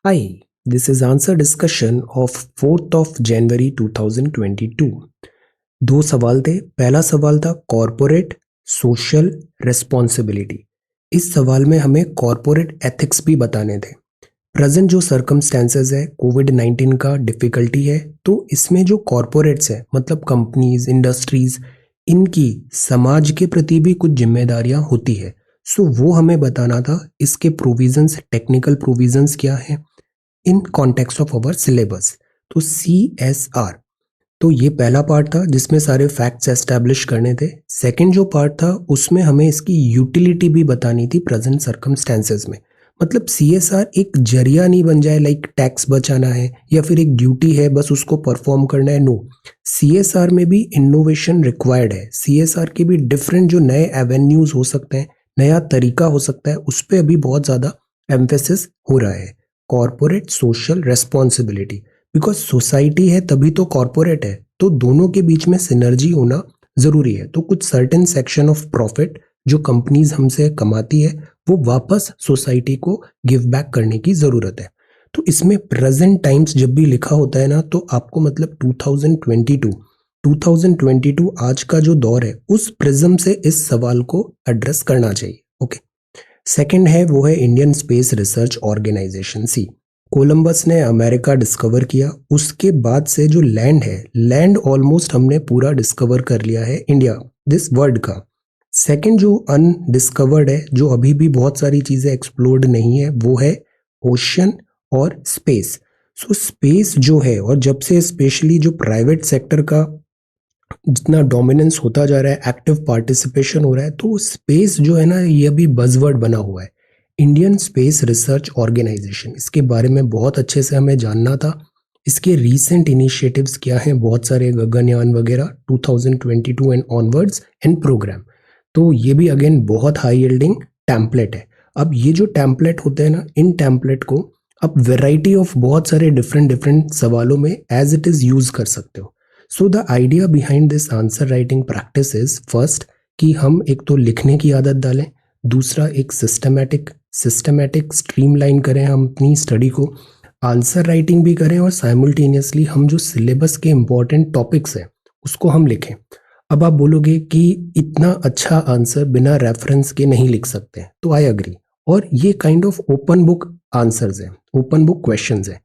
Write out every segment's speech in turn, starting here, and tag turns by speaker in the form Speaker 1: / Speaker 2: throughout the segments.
Speaker 1: Hi, this is answer discussion of 4th of January 2022. दो सवाल थे। पहला सवाल था कॉरपोरेट सोशल रेस्पॉन्सिबिलिटी। इस सवाल में हमें कॉरपोरेट एथिक्स भी बताने थे। प्रेजेंट जो सर्कमस्टेंसेस है, कोविड-19 का डिफिकल्टी है, तो इसमें जो कॉरपोरेट्स है मतलब कंपनीज, इंडस्ट्रीज, इनकी समाज के प्रति भी कुछ जिम्मेदारियां होती है। सो वो हमें बताना था। इसके प्रोविजंस, टेक्निकल प्रोविजंस क्या है in context of our syllabus. तो CSR, तो ये पहला पार्ट था जिसमें सारे फैक्ट्स एस्टैब्लिश करने थे। सेकंड जो पार्ट था उसमें हमें इसकी यूटिलिटी भी बतानी थी प्रेजेंट सर्कमस्टेंसेस में। मतलब CSR एक जरिया नहीं बन जाए, लाइक टैक्स बचाना है या फिर एक ड्यूटी है बस उसको परफॉर्म करना है। नो, CSR में भी इनोवेशन रिक्वायर्ड है। CSR के भी डिफरेंट जो नए एवेन्यूज हो सकते हैं, नया तरीका हो सकता है, उस पर अभी बहुत ज़्यादा एम्फेसिस हो रहा है। Corporate social responsibility, because society है तभी तो कॉरपोरेट है, तो दोनों के बीच में सिनर्जी होना जरूरी है। तो कुछ सर्टेन सेक्शन ऑफ प्रॉफिट जो कंपनीज हमसे कमाती है वो वापस सोसाइटी को गिव बैक करने की जरूरत है। तो इसमें प्रेजेंट टाइम्स जब भी लिखा होता है ना, तो आपको मतलब 2022 आज का जो दौर है उस प्रिज्म से इस सवाल को एड्रेस करना चाहिए। ओके। सेकंड है वो है इंडियन स्पेस रिसर्च ऑर्गेनाइजेशन। सी, कोलंबस ने अमेरिका डिस्कवर किया, उसके बाद से जो लैंड है, लैंड ऑलमोस्ट हमने पूरा डिस्कवर कर लिया है इंडिया, दिस वर्ल्ड का। सेकंड जो अनडिस्कवर्ड है, जो अभी भी बहुत सारी चीजें एक्सप्लोर्ड नहीं है, वो है ओशन और स्पेस। सो स्पेस जो है, और जब से स्पेशली जो प्राइवेट सेक्टर का जितना डोमिनेंस होता जा रहा है, एक्टिव पार्टिसिपेशन हो रहा है, तो स्पेस जो है ना ये अभी बजवर्ड बना हुआ है। इंडियन स्पेस रिसर्च ऑर्गेनाइजेशन, इसके बारे में बहुत अच्छे से हमें जानना था। इसके रीसेंट इनिशिएटिव्स क्या हैं, बहुत सारे गगनयान वगैरह 2022 एंड ऑनवर्ड्स एंड प्रोग्राम। तो ये भी अगेन बहुत हाई यील्डिंग टैम्पलेट है। अब ये जो टैम्पलेट होते हैं ना, इन टैम्पलेट को आप वेराइटी ऑफ बहुत सारे डिफरेंट डिफरेंट सवालों में एज इट इज यूज कर सकते हो। So the idea behind this answer writing practice is first कि हम एक तो लिखने की आदत डालें, दूसरा एक सिस्टमैटिक स्ट्रीमलाइन करें हम अपनी स्टडी को, आंसर राइटिंग भी करें और साइमल्टेनियसली हम जो सिलेबस के इंपॉर्टेंट टॉपिक्स हैं उसको हम लिखें। अब आप बोलोगे कि इतना अच्छा आंसर बिना रेफरेंस के नहीं लिख सकते, तो आई अग्री। और ये kind of open book answers हैं, ओपन बुक क्वेश्चंस हैं।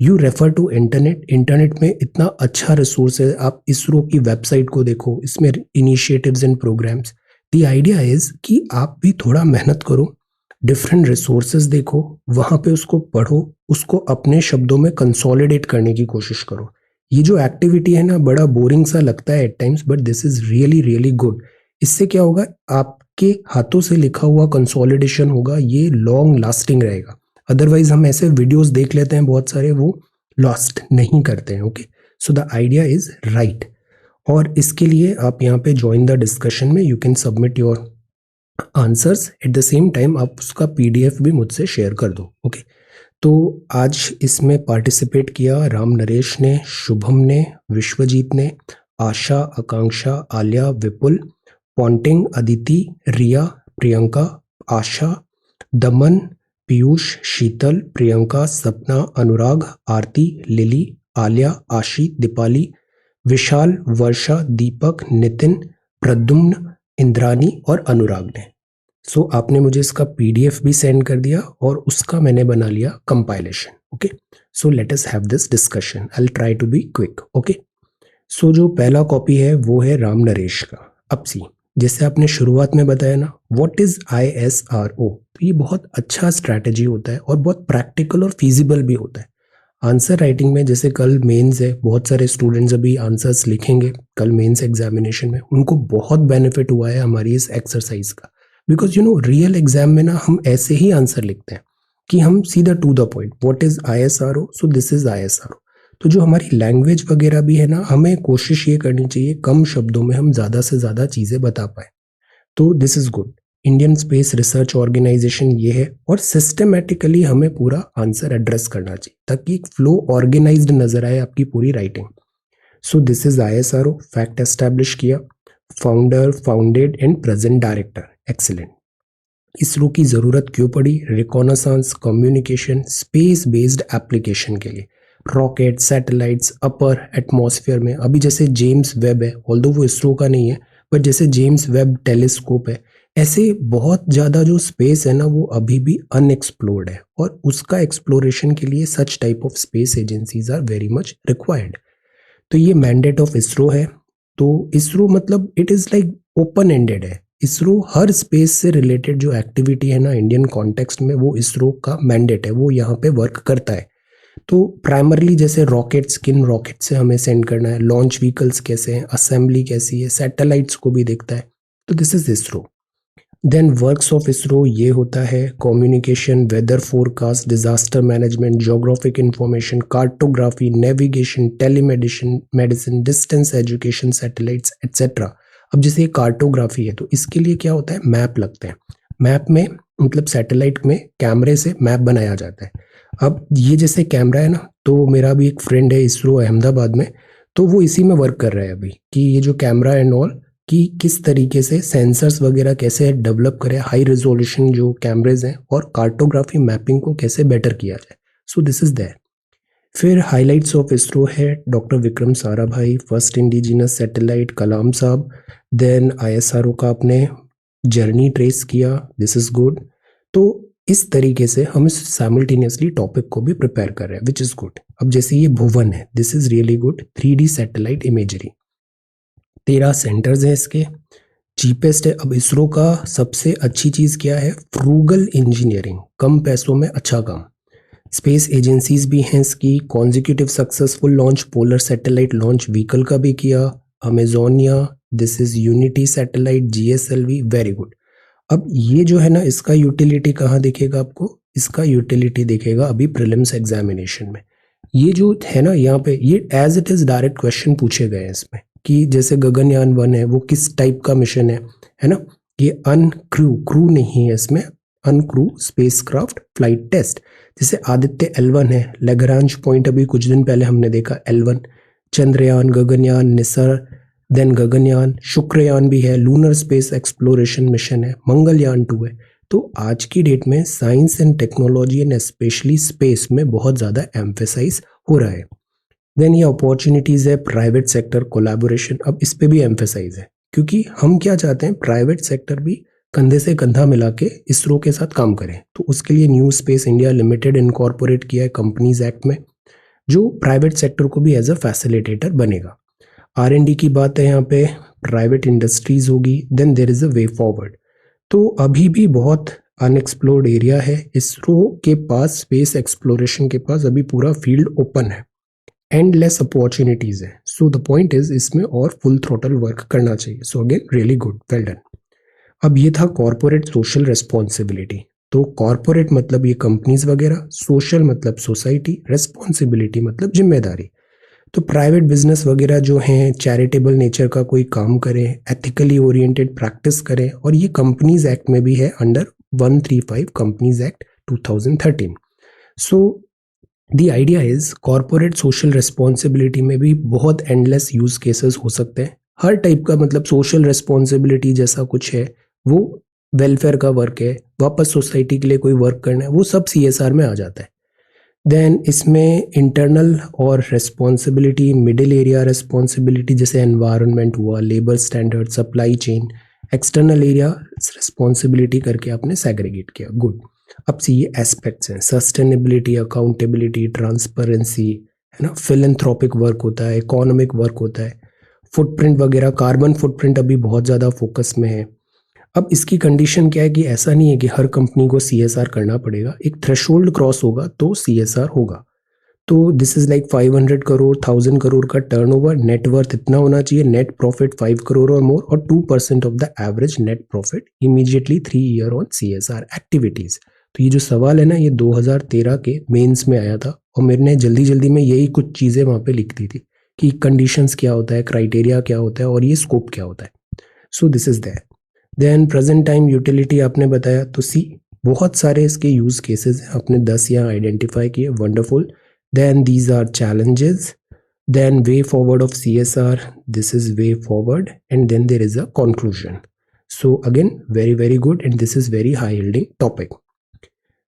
Speaker 1: You refer to internet, internet में इतना अच्छा रिसोर्स है, आप इसरो की वेबसाइट को देखो, इसमें initiatives and programmes. The idea is कि आप भी थोड़ा मेहनत करो, डिफरेंट रिसोर्सेज देखो, वहां पे उसको पढ़ो, उसको अपने शब्दों में कंसोलिडेट करने की कोशिश करो। ये जो एक्टिविटी है ना, बड़ा बोरिंग सा लगता है at times, but this is really really good. इससे क्या होगा, आपके हाथों से लिखा हुआ कंसोलिडेशन होगा, ये लॉन्ग लास्टिंग रहेगा। अदरवाइज हम ऐसे वीडियोस देख लेते हैं बहुत सारे, वो लॉस्ट नहीं करते हैं। Okay, so the idea is right. और इसके लिए आप यहाँ पे ज्वाइन द डिस्कशन में, you can submit your answers, eight the same time आप उसका PDF भी मुझसे शेयर कर दो। ओके। तो आज इसमें पार्टिसिपेट किया राम नरेश ने, शुभम ने, विश्वजीत ने, आशा, आकांक्षा, आलिया, विपुल, पॉन्टिंग, अदिति, रिया, प्रियंका, आशा, दमन, पीयूष, शीतल, प्रियंका, सपना, अनुराग, आरती, लिली, आलिया, आशी, दीपाली, विशाल, वर्षा, दीपक, नितिन, प्रद्युम्न, इंद्रानी और अनुराग ने। सो आपने मुझे इसका PDF भी सेंड कर दिया और उसका मैंने बना लिया compilation. Okay, so let us have this discussion, I will try to be quick. Okay. So जो पहला कॉपी है वो है राम नरेश का। अब सी, जैसे आपने शुरुआत में बताया ना, व्हाट इज ISRO, तो ये बहुत अच्छा स्ट्रैटेजी होता है और बहुत प्रैक्टिकल और फीजिबल भी होता है। आंसर राइटिंग में जैसे कल मेंस है, बहुत सारे स्टूडेंट्स अभी आंसर्स लिखेंगे कल मेंस एग्जामिनेशन में, उनको बहुत बेनिफिट हुआ है हमारी इस एक्सरसाइज का। Because you know real exam में ना हम ऐसे ही आंसर लिखते हैं कि हम सीधा to the point, what is ISRO, so this is ISRO। तो जो हमारी लैंग्वेज वगैरह भी है ना, हमें कोशिश ये करनी चाहिए कम शब्दों में हम ज्यादा से ज्यादा चीजें बता पाए। तो this is good. Indian space research organisation ये है, और सिस्टमेटिकली हमें पूरा आंसर एड्रेस करना चाहिए ताकि एक फ्लो ऑर्गेनाइज्ड नजर आए आपकी पूरी writing. So this is ISRO, fact establish किया, founder, founded and present director, excellent. ISRO की ज़रूरत क्यों पड़ी? Reconnaissance, communication, space based application के लिए। रॉकेट, सैटेलाइट्स, अपर एटमॉस्फेयर में अभी जैसे जेम्स वेब है, ऑल्दो वो इसरो का नहीं है, पर जैसे जेम्स वेब टेलीस्कोप है, ऐसे बहुत ज़्यादा जो स्पेस है ना वो अभी भी अनएक्सप्लोर्ड है, और उसका एक्सप्लोरेशन के लिए such type of space agencies are very much required. तो ये मैंडेट ऑफ इसरो है। तो इसरो मतलब it is like open ended है। इसरो हर स्पेस से रिलेटेड जो एक्टिविटी है ना इंडियन कॉन्टेक्स्ट में, वो इसरो का मैंडेट है, वो यहाँ पे वर्क करता है। तो प्राइमरली जैसे रॉकेट्स, किन रॉकेट से हमें सेंड करना है, लॉन्च व्हीकल्स कैसे हैं, असेंबली कैसी है, सैटेलाइट्स को भी देखता है। तो this is ISRO. Then works of ISRO ये होता है communication, weather forecast, disaster management, geographic information, cartography, navigation, telemedicine, medicine, distance education, satellites etcetera. अब जैसे कार्टोग्राफी है तो इसके लिए क्या होता है, मैप लगते हैं। मैप में मतलब सैटेलाइट में कैमरे से मैप बनाया जाता है। अब ये जैसे कैमरा है ना, तो मेरा भी एक फ्रेंड है इसरो अहमदाबाद में, तो वो इसी में वर्क कर रहा है अभी, कि ये जो कैमरा एंड ऑल, कि किस तरीके से सेंसर्स वगैरह कैसे डेवलप करें, हाई रेजोल्यूशन जो कैमरेज हैं, और कार्टोग्राफी मैपिंग को कैसे बेटर किया जाए। So this is that. फिर हाइलाइट्स ऑफ इसरो है doctor Vikram Sarabhai, first indigenous satellite, Kalam साहब। देन आईएसआरओ का आपने जर्नी ट्रेस किया, दिस इज गुड। तो इस तरीके से हम इस साइमल्टेनियसली टॉपिक को भी प्रिपेयर कर रहे हैं, विच इज गुड। अब जैसे ये भुवन है, this is really good, 3D satellite imagery, 13 centres हैं इसके, चीपेस्ट है। अब इसरो का सबसे अच्छी चीज क्या है, फ्रूगल इंजीनियरिंग, कम पैसों में अच्छा काम। स्पेस एजेंसीज भी हैं इसकी, consecutive successful launch, polar satellite launch vehicle का भी किया, Amazonia, this is unity satellite, GSLV, very good. अब ये जो है ना, इसका यूटिलिटी कहाँ दिखेगा आपको, इसका यूटिलिटी दिखेगा अभी प्रीलिम्स एग्जामिनेशन में। ये जो है ना यहाँ पे, ये as it is direct question पूछे गए हैं इसमें, कि जैसे गगनयान 1 है वो किस टाइप का मिशन है ना। ये अनक्रू, क्रू नहीं है इसमें, अनक्रू स्पेसक्राफ्ट फ्लाइट टेस्ट। जैसे आदित्य L1 है, लैग्रांज पॉइंट अभी कुछ दिन पहले हमने देखा L1, चंद्रयान, गगनयान, निसर, देन गगनयान, शुक्रयान भी है, लूनर स्पेस एक्सप्लोरेशन मिशन है, मंगलयान 2 है। तो आज की डेट में science and technology and specially space में बहुत ज़्यादा एम्फेसाइज हो रहा है। देन ये अपॉर्चुनिटीज़ है प्राइवेट सेक्टर कोलैबोरेशन, अब इस पे भी एम्फेसाइज है, क्योंकि हम क्या चाहते हैं, प्राइवेट सेक्टर भी कंधे से कंधा मिला के इसरो के साथ काम करें। तो उसके लिए new space India limited incorporate किया है कंपनीज एक्ट में, जो प्राइवेट सेक्टर को भी एज अ फैसिलिटेटर बनेगा। R&D की बात है यहाँ पे, प्राइवेट इंडस्ट्रीज होगी, then there is a way forward. तो अभी भी बहुत अनएक्सप्लोर्ड एरिया है इसरो के पास, स्पेस एक्सप्लोरेशन के पास अभी पूरा फील्ड ओपन है, एंडलेस अपॉर्चुनिटीज है। सो द पॉइंट इज इसमें और फुल थ्रोटल वर्क करना चाहिए। सो again really good, well done. अब ये था कॉर्पोरेट सोशल रिस्पॉन्सिबिलिटी। तो कॉर्पोरेट मतलब ये कंपनीज वगैरह, सोशल मतलब सोसाइटी, रिस्पॉन्सिबिलिटी मतलब जिम्मेदारी। तो प्राइवेट बिजनेस वगैरह जो हैं चैरिटेबल नेचर का कोई काम करें, एथिकली ओरिएंटेड प्रैक्टिस करें, और ये कंपनीज एक्ट में भी है under 135 companies act 2013। So the idea is corporate social responsibility में भी बहुत एंडलेस यूज केसेस हो सकते हैं। हर टाइप का मतलब सोशल रिस्पॉन्सिबिलिटी जैसा कुछ है, वो वेलफेयर का वर्क है, वापस सोसाइटी के लिए कोई वर्क करना है, वो सब CSR में आ जाता है। देन इसमें इंटरनल और रिस्पॉन्सिबिलिटी, मिडिल एरिया रिस्पॉन्सिबिलिटी जैसे एनवायरनमेंट हुआ, labour standard, supply chain, external area responsibility करके आपने सेग्रीगेट किया, गुड। अब सी ये एस्पेक्ट्स हैं, सस्टेनेबिलिटी, अकाउंटेबिलिटी, ट्रांसपेरेंसी, है ना, फिलैंथ्रोपिक वर्क होता है, इकोनॉमिक वर्क होता है, फुटप्रिंट वगैरह, कार्बन फुटप्रिंट अभी बहुत ज़्यादा फोकस में है। अब इसकी कंडीशन क्या है कि ऐसा नहीं है कि हर कंपनी को CSR करना पड़ेगा, एक थ्रेशोल्ड क्रॉस होगा तो CSR होगा। तो this is like 500 crore, 1000 crore का टर्नओवर, नेटवर्थ इतना होना चाहिए, नेट प्रॉफिट 5 करोड़ और मोर, और 2% of the average net profit immediately 3 year on CSR activities. तो ये जो सवाल है ना, ये 2013 के मेंस में आया था, और मैंने जल्दी जल्दी में यही कुछ चीज़ें वहाँ पे लिख दी थी कि कंडीशंस क्या होता है, क्राइटेरिया क्या होता है, और ये स्कोप क्या होता है। So this is that. Then present time utility आपने बताया, तो सी बहुत सारे इसके यूज केसेस हैं, आपने 10 यहाँ आइडेंटिफाई किए, wonderful. Then these are challenges, then way forward of CSR, this is way forward, and then there is a conclusion. So again, very, very good, and this is very high yielding topic.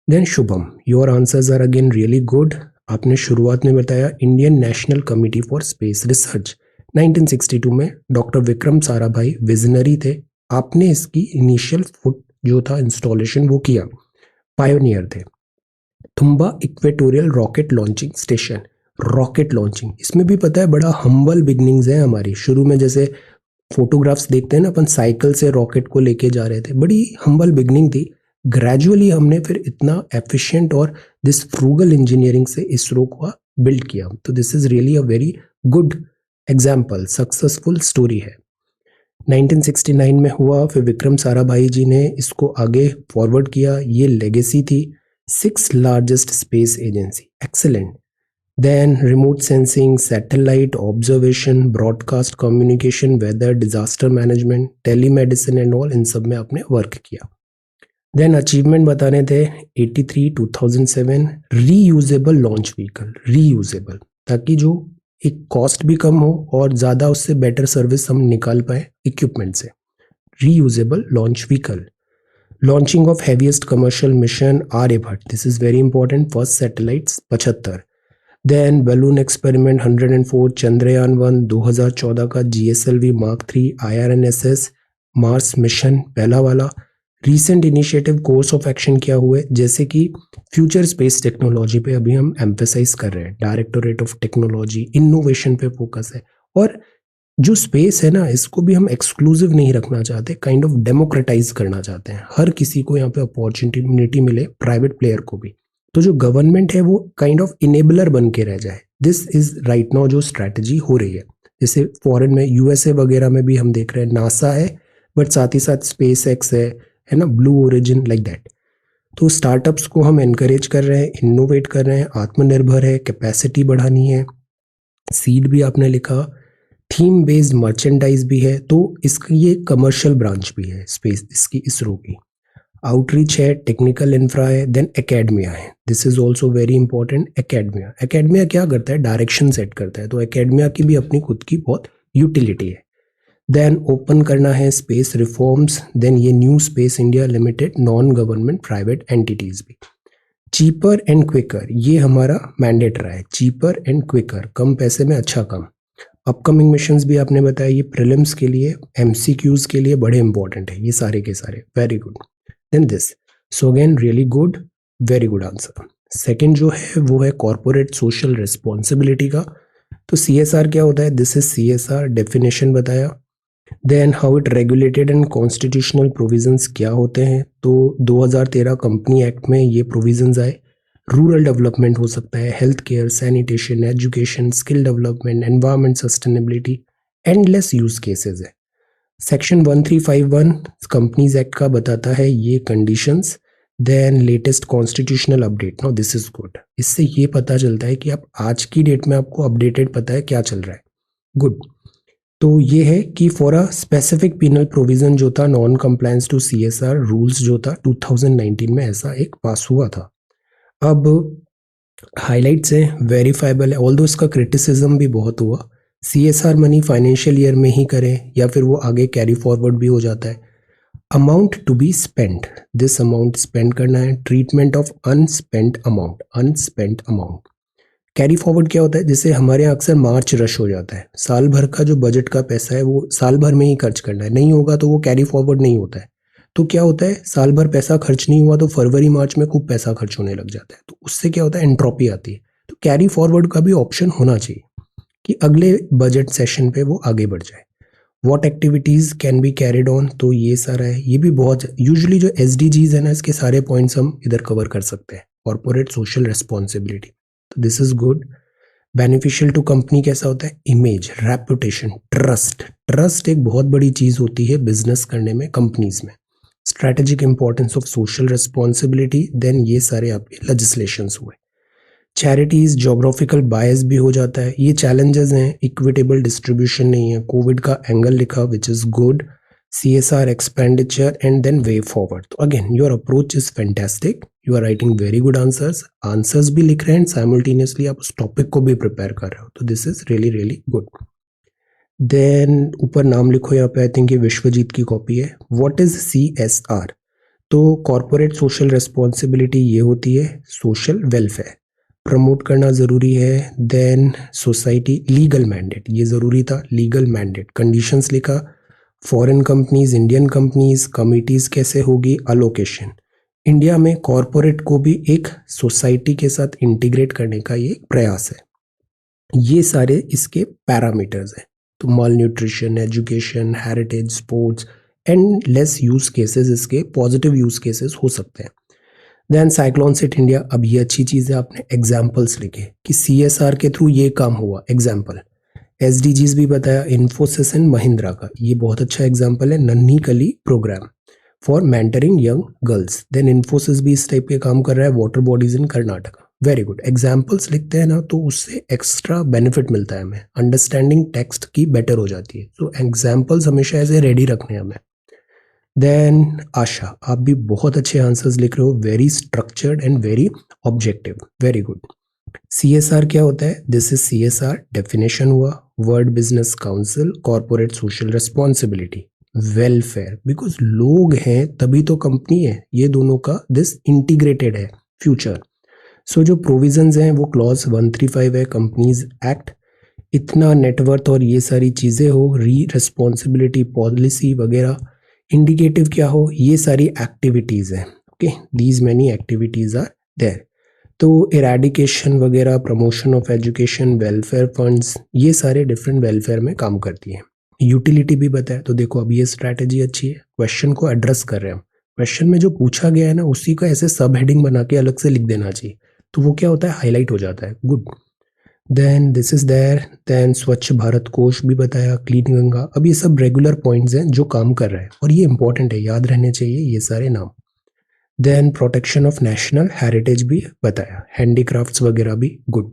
Speaker 1: Then Shubham, your answers are again really good. आपने शुरुआत में बताया Indian national committee for space research 1962 में doctor Vikram Sarabhai visionary थे. आपने इसकी initial foot जो था इंस्टॉलेशन वो किया, पायोनियर थे. Thumba equatorial rocket launching station, rocket launching, इसमें भी पता है बड़ा हम्बल बिगनिंग्स है हमारी. शुरू में जैसे फोटोग्राफ्स देखते हैं ना अपन, साइकिल से रॉकेट को लेके जा रहे थे, बड़ी हम्बल बिगनिंग थी. ग्रेजुअली हमने फिर इतना एफिशिएंट और दिस फ्रूगल इंजीनियरिंग से इसरो को बिल्ड किया. तो this is really a very good example, successful story है. 1969 में हुआ, फिर विक्रम साराभाई जी ने इसको आगे फॉरवर्ड किया. ये लेगेसी थी. 6th largest space agency, excellent. Then remote sensing, satellite observation, broadcast communication, weather, disaster management, telemedicine and all, इन सब में आपने वर्क किया. देन अचीवमेंट बताने थे 83 2007, रीयूजेबल लॉन्च व्हीकल, रीयूजेबल, ताकि जो एक कॉस्ट भी कम हो और ज़्यादा उससे बेटर सर्विस हम निकाल पाए इक्विपमेंट से. Reusable launch vehicle. Launching of heaviest commercial mission Aryabhata, this is very important. First satellites 75. Then balloon experiment 104, Chandrayaan 1 2014 का, GSLV Mark 3, IRNSS Mars mission पहला वाला. Recent initiative course of action क्या हुए, जैसे कि फ्यूचर स्पेस टेक्नोलॉजी पे अभी हम एम्फेसाइज कर रहे हैं. डायरेक्टोरेट ऑफ टेक्नोलॉजी इनोवेशन पे फोकस है. और जो स्पेस है ना, इसको भी हम एक्सक्लूसिव नहीं रखना चाहते, काइंड ऑफ डेमोक्रेटाइज करना चाहते हैं. हर किसी को यहाँ पे अपॉर्चुनिटी मिले, प्राइवेट प्लेयर को भी. तो जो गवर्नमेंट है वो काइंड ऑफ इनेबलर बन के रह जाए. दिस इज राइट नाउ जो स्ट्रैटेजी हो रही है. जैसे फॉरेन में USA वगैरह में भी हम देख रहे हैं, नासा है बट साथ ही साथ स्पेस एक्स है ना, ब्लू ओरिजिन, लाइक दैट. तो स्टार्टअप्स को हम एनकरेज कर रहे हैं, इनोवेट कर रहे हैं, आत्मनिर्भर है, कैपेसिटी बढ़ानी है. सीड भी आपने लिखा. थीम बेस्ड मर्चेंडाइज भी है. तो इसकी ये कमर्शियल ब्रांच भी है स्पेस, इसकी इसरो की. आउटरीच है, टेक्निकल इंफ्रा है. देन एकेडमिया है. This is also very important. Academia क्या करता है, डायरेक्शन सेट करता है. तो एकेडमिया की भी अपनी खुद की बहुत यूटिलिटी है. देन ओपन करना है स्पेस रिफॉर्म्स. देन ये new space India limited, non government private entities भी. चीपर एंड क्विकर, ये हमारा मैंडेट रहा है. चीपर एंड क्विकर, कम पैसे में अच्छा काम. अपकमिंग मिशंस भी आपने बताया, ये प्रीलिम्स के लिए, MCQs के लिए बड़े इंपॉर्टेंट है ये सारे के सारे. Very good. Then this, so again really good, very good answer. Second जो है वो है कॉर्पोरेट सोशल रिस्पॉन्सिबिलिटी का. तो CSR क्या होता है, दिस इज CSR डेफिनेशन बताया. Then how it regulated and constitutional provisions क्या होते हैं. तो 2013 कंपनी एक्ट में ये प्रोविजंस आए. रूरल डेवलपमेंट हो सकता है, health care, sanitation, education, skill development, environment sustainability, endless use cases है. सेक्शन 1351 कंपनीज एक्ट का बताता है ये conditions. Then latest constitutional update, now this is good. इससे ये पता चलता है कि आप आज की डेट में आपको अपडेटेड पता है क्या चल रहा है. गुड. तो ये है कि for a specific penal provision जो था, non compliance to CSR rules जो था 2019 में ऐसा एक पास हुआ था. अब हाइलाइट्स है, वेरीफाइबल है, ऑल्दो इसका क्रिटिसिज्म भी बहुत हुआ. CSR मनी फाइनेंशियल ईयर में ही करें या फिर वो आगे कैरी फॉरवर्ड भी हो जाता है. Amount to be spend, this amount spend करना है. Treatment of unspent amount. Carry forward क्या होता है, जैसे हमारे यहाँ अक्सर मार्च रश हो जाता है. साल भर का जो बजट का पैसा है वो साल भर में ही खर्च करना है, नहीं होगा तो वो कैरी फॉरवर्ड नहीं होता है. तो क्या होता है, साल भर पैसा खर्च नहीं हुआ तो फरवरी मार्च में खूब पैसा खर्च होने लग जाता है. तो उससे क्या होता है, एंट्रोपी आती है. तो कैरी फॉरवर्ड का भी ऑप्शन होना चाहिए कि अगले बजट सेशन पे वो आगे बढ़ जाए. What activities can be carried on, तो ये सारा है. ये भी बहुत यूजुअली जो SDGs है ना, इसके सारे पॉइंट्स हम इधर कवर कर सकते हैं. कॉर्पोरेट सोशल रिस्पॉन्सिबिलिटी, तो this is good. Beneficial to company कैसा होता है, इमेज, रेपुटेशन, ट्रस्ट एक बहुत बड़ी चीज होती है बिजनेस करने में कंपनीज में. Strategic importance of social responsibility. Then ये सारे आपके लेजिस्लेशंस हुए. चैरिटीज, जोग्राफिकल बायस भी हो जाता है. ये चैलेंजेस हैं, इक्विटेबल डिस्ट्रीब्यूशन नहीं है. कोविड का एंगल लिखा, which is good. CSR expenditure and then way forward. तो again your approach is fantastic. You are writing very good answers भी लिख रहे हैं, साइमल्टेनियसली आप उस टॉपिक को भी प्रिपेयर कर रहे हो. तो this is really really good. Then ऊपर नाम लिखो यहाँ पे, आई थिंक ये विश्वजीत की कॉपी है। What is CSR? तो कॉर्पोरेट सोशल रिस्पॉन्सिबिलिटी ये होती है सोशल वेलफेयर, प्रमोट करना ज़रूरी है। देन सोसाइटी लीगल मैंडेट, ये ज़रूरी था, लीगल मैंडेट। कंडीशंस लिखा, foreign companies, Indian companies, committees कैसे होगी, अलोकेशन। इंडिया में कॉरपोरेट को भी एक सोसाइटी के साथ इंटीग्रेट करने का ये एक प्रयास है। ये सारे इसके पैरामीटर्स हैं। तो mall nutrition, education, heritage, sports and less use cases, इसके पॉजिटिव यूज केसेस हो सकते हैं। देन साइक्लोन सिट इंडिया, अब ये अच्छी चीज़ है, आपने एग्जाम्पल्स लिखे कि CSR के थ्रू ये काम हुआ। एग्जाम्पल SDGs भी बताया, इन्फोसिस एंड महिंद्रा का, ये बहुत अच्छा एग्जाम्पल है, Nanhi Kali program for mentoring young girls. Then Infosys भी इस टाइप के काम कर रहा है, water bodies in Karnataka. Very good. Examples लिखते हैं ना तो उससे एक्स्ट्रा बेनिफिट मिलता है हमें, अंडरस्टैंडिंग टेक्स्ट की बेटर हो जाती है। तो एग्जाम्पल्स हमेशा ऐसे रेडी रखने हैं हमें। देन आशा, आप भी बहुत अच्छे आंसर्स लिख रहे हो, very structured and very objective, very good. CSR क्या होता है? दिस इज CSR, डेफिनेशन हुआ, world business council, corporate social responsibility, welfare, because लोग हैं तभी तो कंपनी है, ये दोनों का दिस इंटीग्रेटेड है फ्यूचर। सो जो प्रोविजंस हैं वो क्लॉज 135 है कंपनीज एक्ट, इतना नेटवर्थ और ये सारी चीज़ें हो, रिस्पॉन्सिबिलिटी पॉलिसी वगैरह, इंडिकेटिव क्या हो, ये सारी एक्टिविटीज़ हैं। Okay, these many activities are there. तो इरेडिकेशन वगैरह, promotion of education, welfare funds, ये सारे डिफरेंट वेलफेयर में काम करती हैं। यूटिलिटी भी बताया, तो देखो अब ये स्ट्रैटेजी अच्छी है, क्वेश्चन को एड्रेस कर रहे हैं हम। क्वेश्चन में जो पूछा गया है ना उसी का ऐसे सब हेडिंग बना के अलग से लिख देना चाहिए, तो वो क्या होता है, हाईलाइट हो जाता है। Good. Then this is there. Then Swachh Bharat कोश भी बताया, क्लीन गंगा। अब ये सब रेगुलर पॉइंट्स हैं जो काम कर रहे हैं और ये इंपॉर्टेंट है, याद रहने चाहिए ये सारे नाम। Then protection of national heritage भी बताया, हैंडीक्राफ्ट्स वगैरह भी। गुड।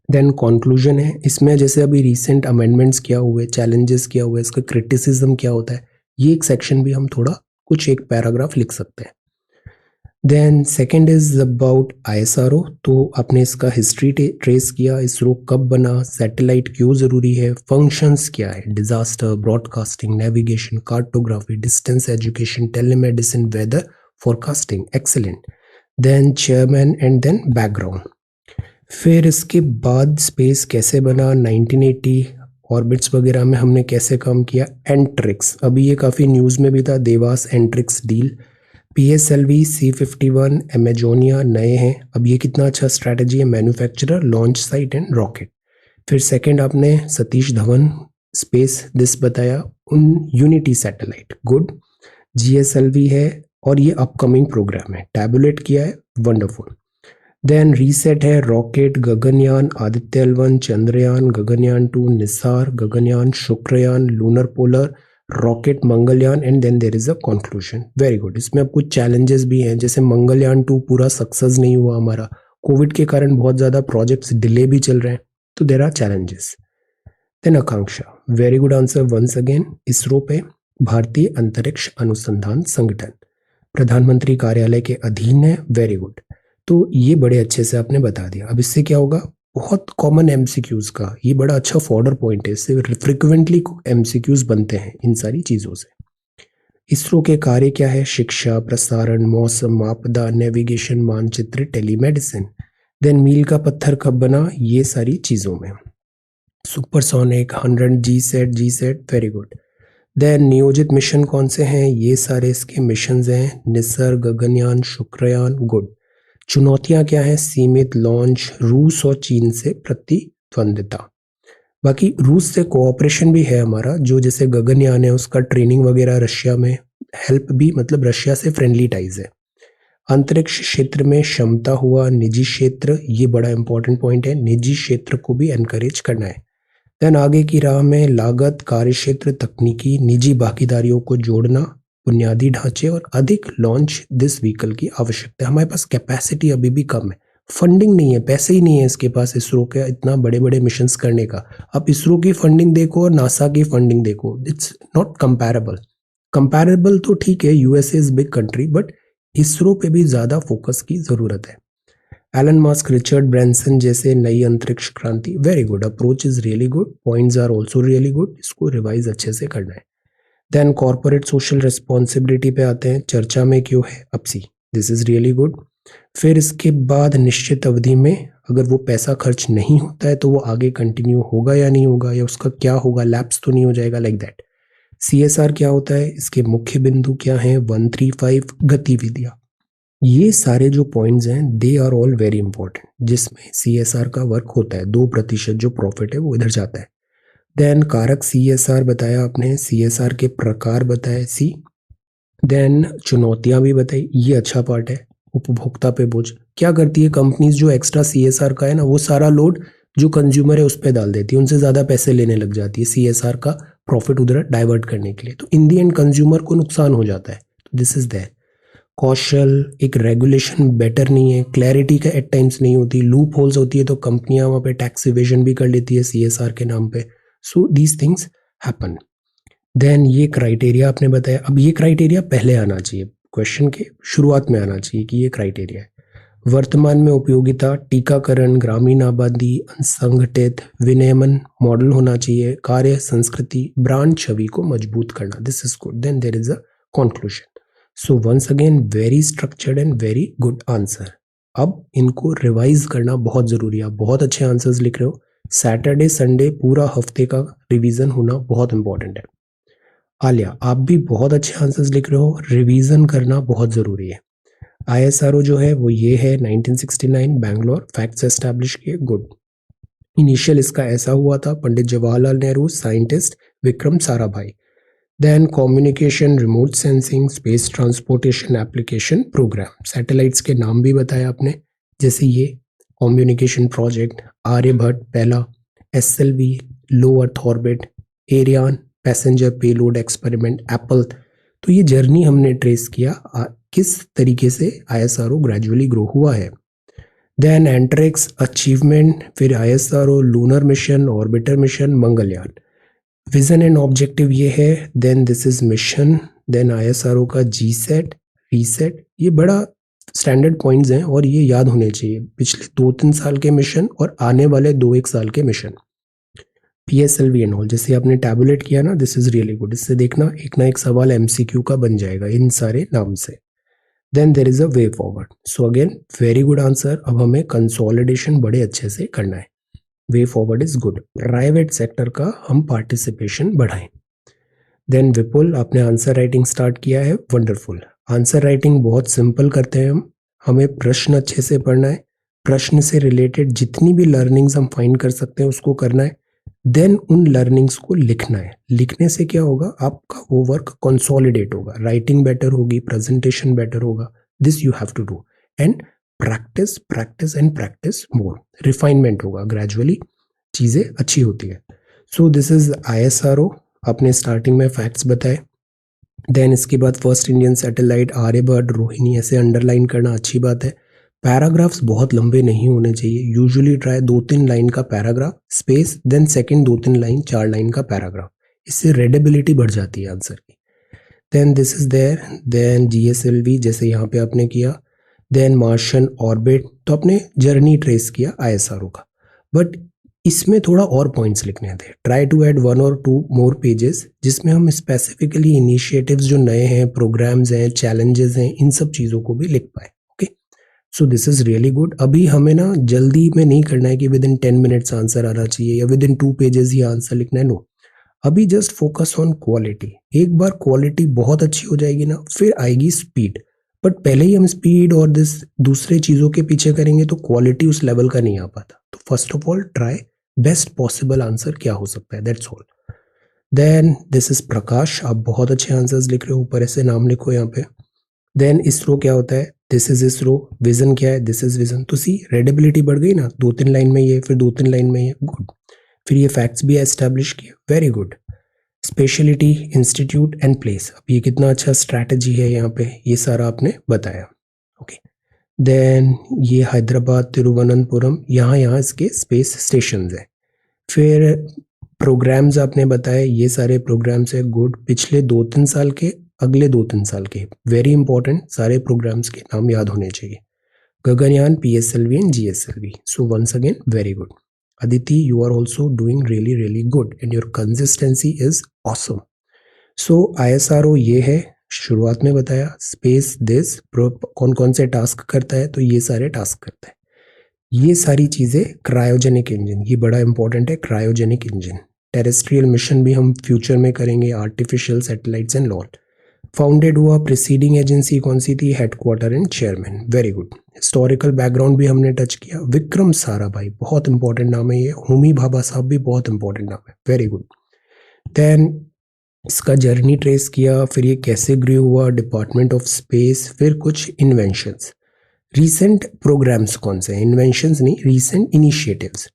Speaker 1: देन कंक्लूजन है, इसमें जैसे अभी रिसेंट अमेंडमेंट्स क्या हुए, चैलेंजेस क्या हुए, इसका क्रिटिसिज्म क्या होता है, ये एक सेक्शन भी हम थोड़ा कुछ एक पैराग्राफ लिख सकते हैं। Then second is about ISRO, तो आपने इसका हिस्ट्री ट्रेस किया, इसरो कब बना, सैटेलाइट क्यों जरूरी है, फंक्शंस क्या है, disaster, broadcasting, navigation, cartography, distance education, telemedicine, weather forecasting, excellent. Then chairman and then background. फिर इसके बाद स्पेस कैसे बना, 1980 ऑर्बिट्स वगैरह में हमने कैसे काम किया, एंट्रिक्स, अभी ये काफ़ी न्यूज़ में भी था, Dewas Antrix deal. PSLV C-51 Amazonia नए हैं, अब ये कितना अच्छा स्ट्रैटेजी है, manufacturer, launch site and rocket. फिर सेकंड आपने सतीश धवन स्पेस दिस बताया, उन यूनिटी सैटेलाइट। गुड। GSLV है और ये अपकमिंग प्रोग्राम है, टैबुलेट किया है, वंडरफुल। देन रीसेट है, rocket, Gaganyaan, Aditya L1, Chandrayaan, Gaganyaan 2, NISAR, Gaganyaan, Shukrayaan, lunar polar, rocket, Mangalyaan and then there is a conclusion. Very good. इसमें अब कुछ चैलेंजेस भी हैं, जैसे मंगलयान 2 पूरा सक्सेस नहीं हुआ हमारा, कोविड के कारण बहुत ज़्यादा प्रोजेक्ट्स डिले भी चल रहे हैं, तो there are challenges. Then Akanksha, very good answer once again. ISRO पे भारतीय अंतरिक्ष अनुसंधान संगठन प्रधानमंत्री कार्यालय के अधीन है, वेरी गुड। तो ये बड़े अच्छे से आपने बता दिया। अब इससे क्या होगा, बहुत कॉमन MCQs का ये बड़ा अच्छा फॉर्डर पॉइंट है, इससे फ्रिक्वेंटली MCQs बनते हैं इन सारी चीज़ों से। इसरो के कार्य क्या है, शिक्षा, प्रसारण, मौसम, आपदा, नेविगेशन, मानचित्र, टेलीमेडिसिन। देन मील का पत्थर कब बना, ये सारी चीज़ों में। सुपरसोनिक, 100 जी सेट, वेरी गुड। देन नियोजित मिशन कौन से हैं, ये सारे इसके मिशन हैं, निसर, गगनयान, शुक्रयान। गुड। चुनौतियां क्या हैं, सीमित लॉन्च, रूस और चीन से प्रतिद्वंदिता। बाकी रूस से कोऑपरेशन भी है हमारा, जो जैसे गगनयान है उसका ट्रेनिंग वगैरह रशिया में हेल्प भी, मतलब रशिया से फ्रेंडली टाइज है। अंतरिक्ष क्षेत्र में क्षमता हुआ, निजी क्षेत्र, ये बड़ा इंपॉर्टेंट पॉइंट है, निजी क्षेत्र को भी एनकरेज करना है। देन आगे की राह में लागत, कार्यक्षेत्र, तकनीकी, निजी भागीदारियों को जोड़ना, बुनियादी ढांचे और अधिक लॉन्च दिस व्हीकल की आवश्यकता है। हमारे पास कैपेसिटी अभी भी कम है, फंडिंग नहीं है, पैसे ही नहीं है इसके पास इसरो के इतना बड़े बड़े मिशंस करने का। अब इसरो की फंडिंग देखो और नासा की फंडिंग देखो, इट्स नॉट कंपैरेबल। कंपैरेबल तो ठीक है, USA is big country, but ISRO पे भी ज़्यादा फोकस की ज़रूरत है। एलन मस्क, रिचर्ड ब्रैंसन जैसे नई अंतरिक्ष क्रांति, very good, approach is really good, points are also really good, इसको रिवाइज अच्छे से करना है। देन कॉर्पोरेट सोशल रिस्पॉन्सिबिलिटी पे आते हैं, चर्चा में क्यों है अपसी, दिस इज रियली गुड। फिर इसके बाद निश्चित अवधि में अगर वो पैसा खर्च नहीं होता है तो वो आगे कंटिन्यू होगा या नहीं होगा, या उसका क्या होगा, लैप्स तो नहीं हो जाएगा, लाइक दैट। CSR क्या होता है, इसके मुख्य बिंदु क्या हैं, 135 गतिविधियां, ये सारे जो पॉइंट्स हैं they are all very important, जिसमें CSR का वर्क होता है, 2% जो प्रॉफिट है वो इधर जाता है। देन कारक CSR बताया आपने, CSR के प्रकार बताए सी। देन चुनौतियां भी बताई, ये अच्छा पार्ट है। उपभोक्ता पे बोझ, क्या करती है कंपनीज, जो एक्स्ट्रा CSR का है ना वो सारा लोड जो कंज्यूमर है उस पर डाल देती है, उनसे ज्यादा पैसे लेने लग जाती है CSR का प्रॉफिट उधर डाइवर्ट करने के लिए, तो इन दी एंड कंज्यूमर को नुकसान हो जाता है, तो दिस इज देयर। कौशल, एक रेगुलेशन बेटर नहीं है, क्लैरिटी का एट टाइम्स नहीं होती, लूप होल्स होती है, तो कंपनियां वहां पे टैक्स इवेजन भी कर लेती है CSR के नाम पे, so these things happen. Then ये क्राइटेरिया आपने बताया, अब ये क्राइटेरिया पहले आना चाहिए, क्वेश्चन के शुरुआत में आना चाहिए कि ये क्राइटेरिया है। वर्तमान में उपयोगिता, टीकाकरण, ग्रामीण आबादी, असंगठित, विनियमन मॉडल होना चाहिए, कार्य संस्कृति, ब्रांड छवि को मजबूत करना, this is good. Then there is a conclusion. So once again very structured and very good answer. अब इनको रिवाइज करना बहुत जरूरी है, बहुत अच्छे आंसर्स लिख रहे हो, सैटरडे संडे पूरा हफ्ते का रिवीजन होना बहुत इंपॉर्टेंट है। आलिया, आप भी बहुत अच्छे आंसर्स लिख रहे हो, रिवीजन करना बहुत जरूरी है। ISRO जो है वो ये है 1969 बैंगलोर, फैक्ट्स एस्टैब्लिश किए, गुड। इनिशियल इसका ऐसा हुआ था, Pandit Jawaharlal Nehru, scientist Vikram Sarabhai. Then communication, remote sensing, space transportation application programme, satellites के नाम भी बताया आपने, जैसे ये कम्युनिकेशन प्रोजेक्ट, आर्यभट्ट पहला, SLV low earth orbit, Ariane passenger payload experiment, Apple. तो ये जर्नी हमने ट्रेस किया किस तरीके से ISRO ग्रेजुअली ग्रो हुआ है। देन एंट्रिक्स अचीवमेंट, फिर ISRO lunar mission, orbiter mission, Mangalyaan, vision and objective ये है। Then this is mission, then ISRO का GSAT, रीसेट, ये बड़ा स्टैंडर्ड पॉइंट्स हैं और ये याद होने चाहिए, पिछले 2-3 साल के मिशन और आने वाले 2-1 साल के मिशन। PSLV एंड ऑल, जैसे आपने टैबुलेट किया ना, दिस इज रियली गुड, इससे देखना एक ना एक सवाल MCQ का बन जाएगा इन सारे नाम से। Then there is a way forward, so again very good answer. अब हमें कंसोलिडेशन बड़े अच्छे से करना है, way forward is good, private sector का हम पार्टिसिपेशन बढ़ाएं। देन विपुल, आपने आंसर राइटिंग स्टार्ट किया है, वंडरफुल। आंसर राइटिंग बहुत सिंपल करते हैं हम, हमें प्रश्न अच्छे से पढ़ना है, प्रश्न से रिलेटेड जितनी भी लर्निंग्स हम फाइंड कर सकते हैं उसको करना है, देन उन लर्निंग्स को लिखना है। लिखने से क्या होगा, आपका वो वर्क कंसोलिडेट होगा, राइटिंग बेटर होगी, प्रेजेंटेशन बेटर होगा, this you have to do. And practice practice and practice more, refinement होगा, ग्रेजुअली चीज़ें अच्छी होती है। सो दिस इज ISRO, आपने स्टार्टिंग में फैक्ट्स बताए। देन इसके बाद first Indian satellite, Aryabhata, Rohini, ऐसे अंडरलाइन करना अच्छी बात है। पैराग्राफ्स बहुत लंबे नहीं होने चाहिए, यूजुअली ट्राई 2-3 लाइन का paragraph, space, then second 2-3 line, 4 line का पैराग्राफ, इससे रीडेबिलिटी बढ़ जाती है आंसर की। Then this is there, then GSLV जैसे यहाँ पे आपने किया, देन मार्शन ऑर्बिट, तो आपने जर्नी ट्रेस किया ISRO का, बट इसमें थोड़ा और पॉइंट्स लिखने थे, ट्राई टू ऐड 1 और 2 मोर पेजेस, जिसमें हम स्पेसिफिकली इनिशिएटिव्स जो नए हैं, प्रोग्राम्स हैं, चैलेंजेस हैं, इन सब चीज़ों को भी लिख पाए। Okay, so this is really good. अभी हमें ना जल्दी में नहीं करना है कि विद इन 10 मिनट्स आंसर आना चाहिए या with in 2 pages he answer लिखना है, नो, अभी जस्ट फोकस ऑन क्वालिटी। एक बार क्वालिटी बहुत अच्छी हो जाएगी ना, फिर आएगी स्पीड, बट पहले ही हम स्पीड और दिस दूसरे चीज़ों के पीछे करेंगे तो क्वालिटी उस लेवल का नहीं आ पाता। तो first of all try best possible answer क्या हो सकता है, that's all. Then this is Prakash, आप बहुत अच्छे आंसर्स लिख रहे हो, ऊपर ऐसे नाम लिखो यहाँ पे। देन इसरो क्या होता है, दिस इज इसरो, विजन क्या है, दिस इज विजन, तो सी रेडेबिलिटी बढ़ गई ना, 2-3 लाइन में ये, फिर 2-3 लाइन में ये, गुड। फिर ये फैक्ट्स भी एस्टैब्लिश किया, very good. Speciality, institute and place, अब ये कितना अच्छा स्ट्रैटेजी है यहाँ पे, ये सारा आपने बताया। ओके, देन ये हैदराबाद, तिरुवनंतपुरम, यहाँ इसके स्पेस स्टेशन है। फिर प्रोग्राम्स आपने बताए, ये सारे प्रोग्राम्स है, गुड। पिछले 2-3 साल के, अगले 2-3 साल के, वेरी इंपॉर्टेंट, सारे प्रोग्राम्स के नाम याद होने चाहिए। Gaganyaan, PSLV and GSLV. So once again, very good. Aditi, you are also doing really good and your consistency is awesome. So ISRO ये है, शुरुआत में बताया स्पेस दिस कौन कौन से टास्क करता है, तो ये सारे टास्क करता है। ये सारी चीज़ें क्रायोजेनिक इंजन, ये बड़ा इंपॉर्टेंट है, क्रायोजेनिक इंजन। टेरेस्ट्रियल मिशन भी हम फ्यूचर में करेंगे, artificial satellites and all. Founded हुआ, प्रिसीडिंग एजेंसी कौन सी थी, headquarter and chairman, very good. Historical background भी हमने टच किया, विक्रम साराभाई बहुत इंपॉर्टेंट नाम है ये, होमी भाभा साहब भी बहुत इंपॉर्टेंट नाम है, वेरी गुड। देन इसका जर्नी ट्रेस किया, फिर ये कैसे ग्रो हुआ, डिपार्टमेंट ऑफ स्पेस, फिर कुछ इन्वेंशंस। रीसेंट प्रोग्राम्स कौन से हैं, इन्वेंशंस नहीं, recent initiatives,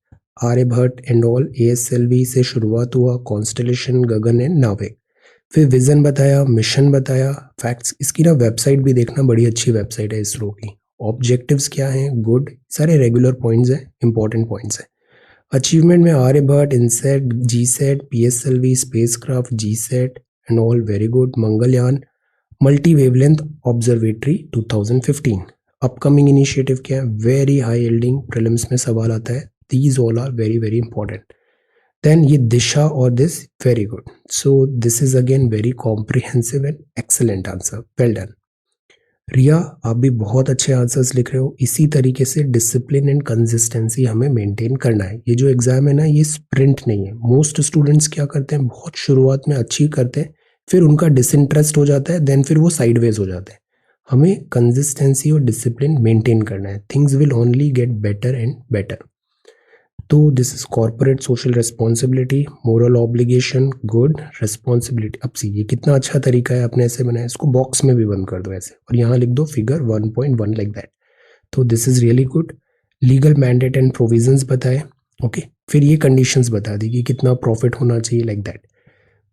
Speaker 1: Aryabhata and all, ASLV से शुरुआत हुआ, कॉन्स्टलेशन, गगन एंड नाविक। फिर विजन बताया, मिशन बताया, फैक्ट्स। इसकी ना वेबसाइट भी देखना, बड़ी अच्छी वेबसाइट है इसरो की। ऑब्जेक्टिव्स क्या हैं, गुड, सारे रेगुलर पॉइंट्स हैं, इंपॉर्टेंट पॉइंट्स हैं। अचीवमेंट में Aryabhata, INSAT, GSAT, PSLV, spacecraft, GSAT and all, very good. Mangalyaan, multi wavelength observatory 2015। Upcoming initiative क्या है, वेरी हाई यील्डिंग, प्रीलिम्स में सवाल आता है, these all are very important. Then ये दिशा और this, very good. So this is again very comprehensive and excellent answer, well done. Riya, आप भी बहुत अच्छे आंसर्स लिख रहे हो। इसी तरीके से डिसिप्लिन एंड कंसिस्टेंसी हमें मेंटेन करना है। ये जो एग्जाम है ना, ये स्प्रिंट नहीं है। मोस्ट स्टूडेंट्स क्या करते हैं, बहुत शुरुआत में अच्छी करते हैं, फिर उनका डिसइंटरेस्ट हो जाता है, देन फिर वो साइडवेज हो जाते हैं। हमें कंसिस्टेंसी और डिसिप्लिन मेंटेन करना है, things will only get better and better. तो this is corporate social responsibility, moral obligation, good, responsibility. अब सी ये कितना अच्छा तरीका है, आपने ऐसे बनाया, इसको बॉक्स में भी बंद कर दो ऐसे, और यहाँ लिख दो फिगर 1.1 लाइक दैट। तो this is really good. Legal mandate and provisions बताए, ओके। फिर ये कंडीशंस बता दी कि कितना प्रॉफिट होना चाहिए, like that.